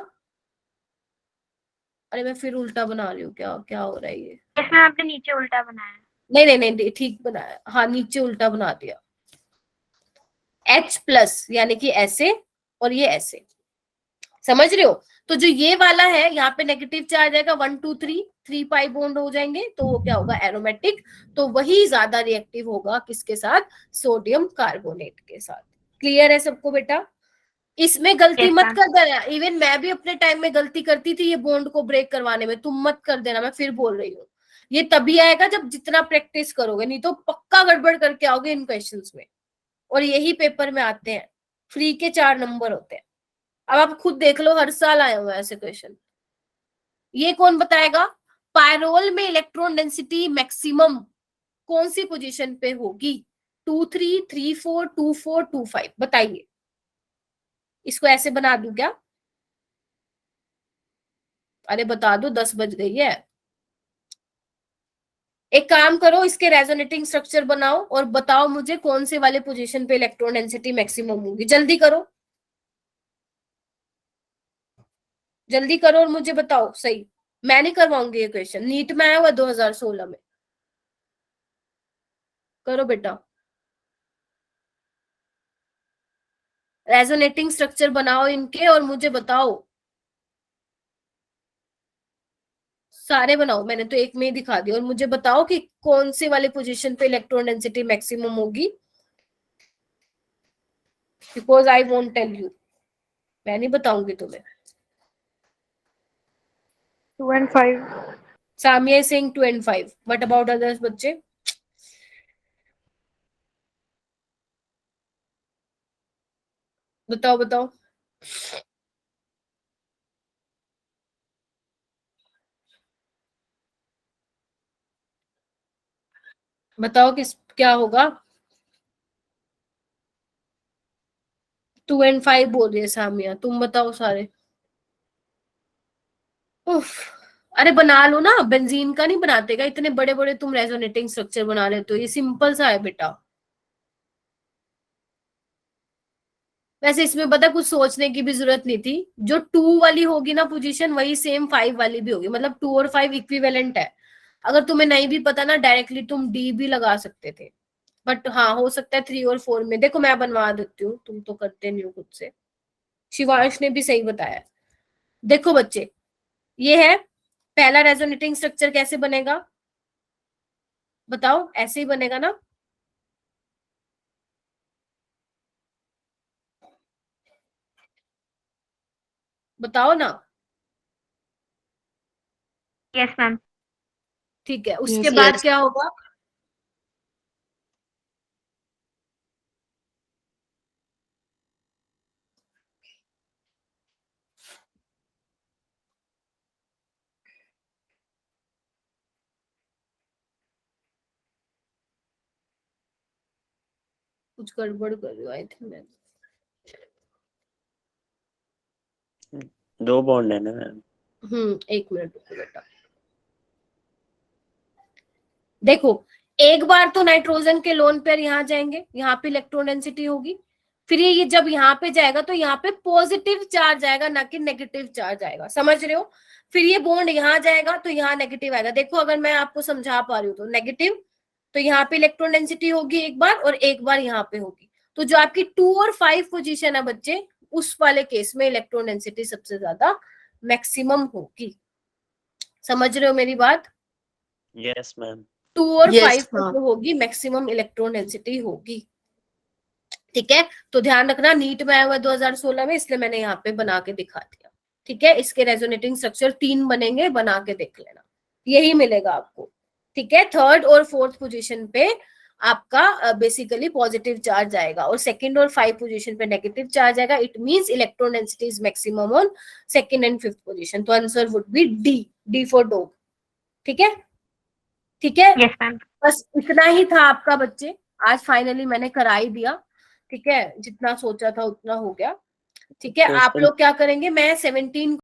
अरे मैं फिर उल्टा बना रही हूँ, क्या क्या हो रहा है ये? इसमें आपने नीचे उल्टा बनाया। नहीं नहीं नहीं, ठीक बनाया, हाँ नीचे उल्टा बना दिया। H प्लस यानी कि ऐसे और ये ऐसे, समझ रहे हो? तो जो ये वाला है, यहाँ पे नेगेटिव चार्ज आएगा, 1 2 3 पाई बॉन्ड हो जाएंगे, तो वो क्या होगा, एरोमेटिक। तो वही ज्यादा रिएक्टिव होगा किसके साथ, सोडियम कार्बोनेट के साथ। क्लियर है सबको बेटा? इसमें गलती Yes, मत ma'am. कर देना, इवन मैं भी अपने टाइम में गलती करती थी ये बॉन्ड को ब्रेक करवाने में, तुम मत कर देना, मैं फिर बोल रही हूँ। ये तभी आएगा जब जितना प्रैक्टिस करोगे, नहीं तो पक्का गड़बड़ करके आओगे इन क्वेश्चंस में, और यही पेपर में आते हैं, फ्री के 4 नंबर होते हैं। अब आप खुद देख लो, हर साल आए हुए हैं ऐसे क्वेश्चन। ये कौन बताएगा, पायरोल में इलेक्ट्रॉन डेंसिटी मैक्सिमम कौन सी पोजीशन पे होगी, 2 3 3 4 2 4 2 5, बताइए। इसको ऐसे बना दूं क्या? अरे बता दो, 10 बज गई है। एक काम करो, इसके रेजोनेटिंग स्ट्रक्चर बनाओ और बताओ मुझे कौन से वाले पोजीशन पे इलेक्ट्रॉन डेंसिटी मैक्सिमम होगी, जल्दी करो, जल्दी करो और मुझे बताओ सही। मैं नहीं करवाऊंगी ये क्वेश्चन, नीट में आया हुआ 2016 में। करो बेटा, रेजोनेटिंग स्ट्रक्चर बनाओ इनके और मुझे बताओ, सारे बनाओ, मैंने तो एक में ही दिखा दिया, और मुझे बताओ कि कौन से वाले पोजीशन पे इलेक्ट्रॉन डेंसिटी मैक्सिमम होगी, because I won't tell you, मैं नहीं बताऊंगी तुम्हें। 2 and 5. Samia is saying 2 and 5. What about others बच्चे? बताओ बताओ। बताओ किस क्या होगा। 2 and 5 बोल रही है सामिया, तुम बताओ सारे। उफ, अरे बना लो ना, बेंजीन का नहीं बनाते क्या, इतने बड़े बड़े तुम रेजोनेटिंग स्ट्रक्चर बना लेते हो, ये सिंपल सा है बेटा। वैसे इसमें पता कुछ सोचने की भी जरूरत नहीं थी, जो 2 वाली होगी ना पोजीशन, वही सेम 5 वाली भी होगी, मतलब 2 और 5 इक्विवेलेंट है। अगर तुम्हें नहीं भी पता ना, डायरेक्टली तुम डी भी लगा सकते थे, बट हाँ हो सकता है 3 और 4 में। देखो मैं बनवा देती हूँ, तुम तो करते नहीं हो खुद से। शिवांश ने भी सही बताया। देखो बच्चे, ये है पहला रेजोनेटिंग स्ट्रक्चर, कैसे बनेगा बताओ, ऐसे ही बनेगा ना। बताओ ना। Yes ma'am. ठीक है, उसके Yes, बाद yes. क्या होगा, कुछ गड़बड़ कर रही हूँ आई थिंक मैं। 2 बॉन्ड है ना मैम। 1 मिनट रुको बेटा। देखो, एक बार तो नाइट्रोजन के लोन पेयर यहाँ जाएंगे, यहाँ पे इलेक्ट्रॉन डेंसिटी होगी, फिर ये जब यहाँ पे जाएगा तो यहाँ पे पॉजिटिव चार्ज आएगा, ना कि नेगेटिव चार्ज आएगा, समझ रहे हो? फिर ये बॉन्ड यहाँ जाएगा तो यहाँ नेगेटिव आएगा। देखो अगर मैं आपको समझा पा रही हूँ तो नेगेटिव, तो यहाँ पे इलेक्ट्रॉन डेंसिटी होगी एक बार, और एक बार यहाँ पे होगी। तो जो आपकी 2 और 5 पोजीशन है बच्चे, उस वाले केस में इलेक्ट्रॉन डेंसिटी सबसे ज्यादा मैक्सिमम होगी। समझ रहे हो मेरी बात? Yes ma'am. 2 और Yes, 5 हाँ. जो होगी मैक्सिमम इलेक्ट्रॉन डेंसिटी होगी। ठीक है, तो ध्यान रखना, नीट में आया हुआ 2016 में, इसलिए मैंने यहाँ पे बना के दिखा दिया। ठीक है, इसके रेजोनेटिंग स्ट्रक्चर 3 बनेंगे, बना के देख लेना, यही मिलेगा आपको। ठीक है, थर्ड और फोर्थ पोजीशन पे आपका बेसिकली पॉजिटिव चार्ज आएगा और सेकंड और 5 पोजीशन पे नेगेटिव चार्ज आएगा. It means electron density is maximum on second and fifth position. तो answer would be D for dog. ठीक है, ठीक है. Yes ma'am. बस इतना ही था आपका बच्चे. आज फाइनली मैंने करा ही दिया. ठीक है, जितना सोचा था उतना हो गया. ठीक है, आप Question- लोग क्या करेंगे, मैं 17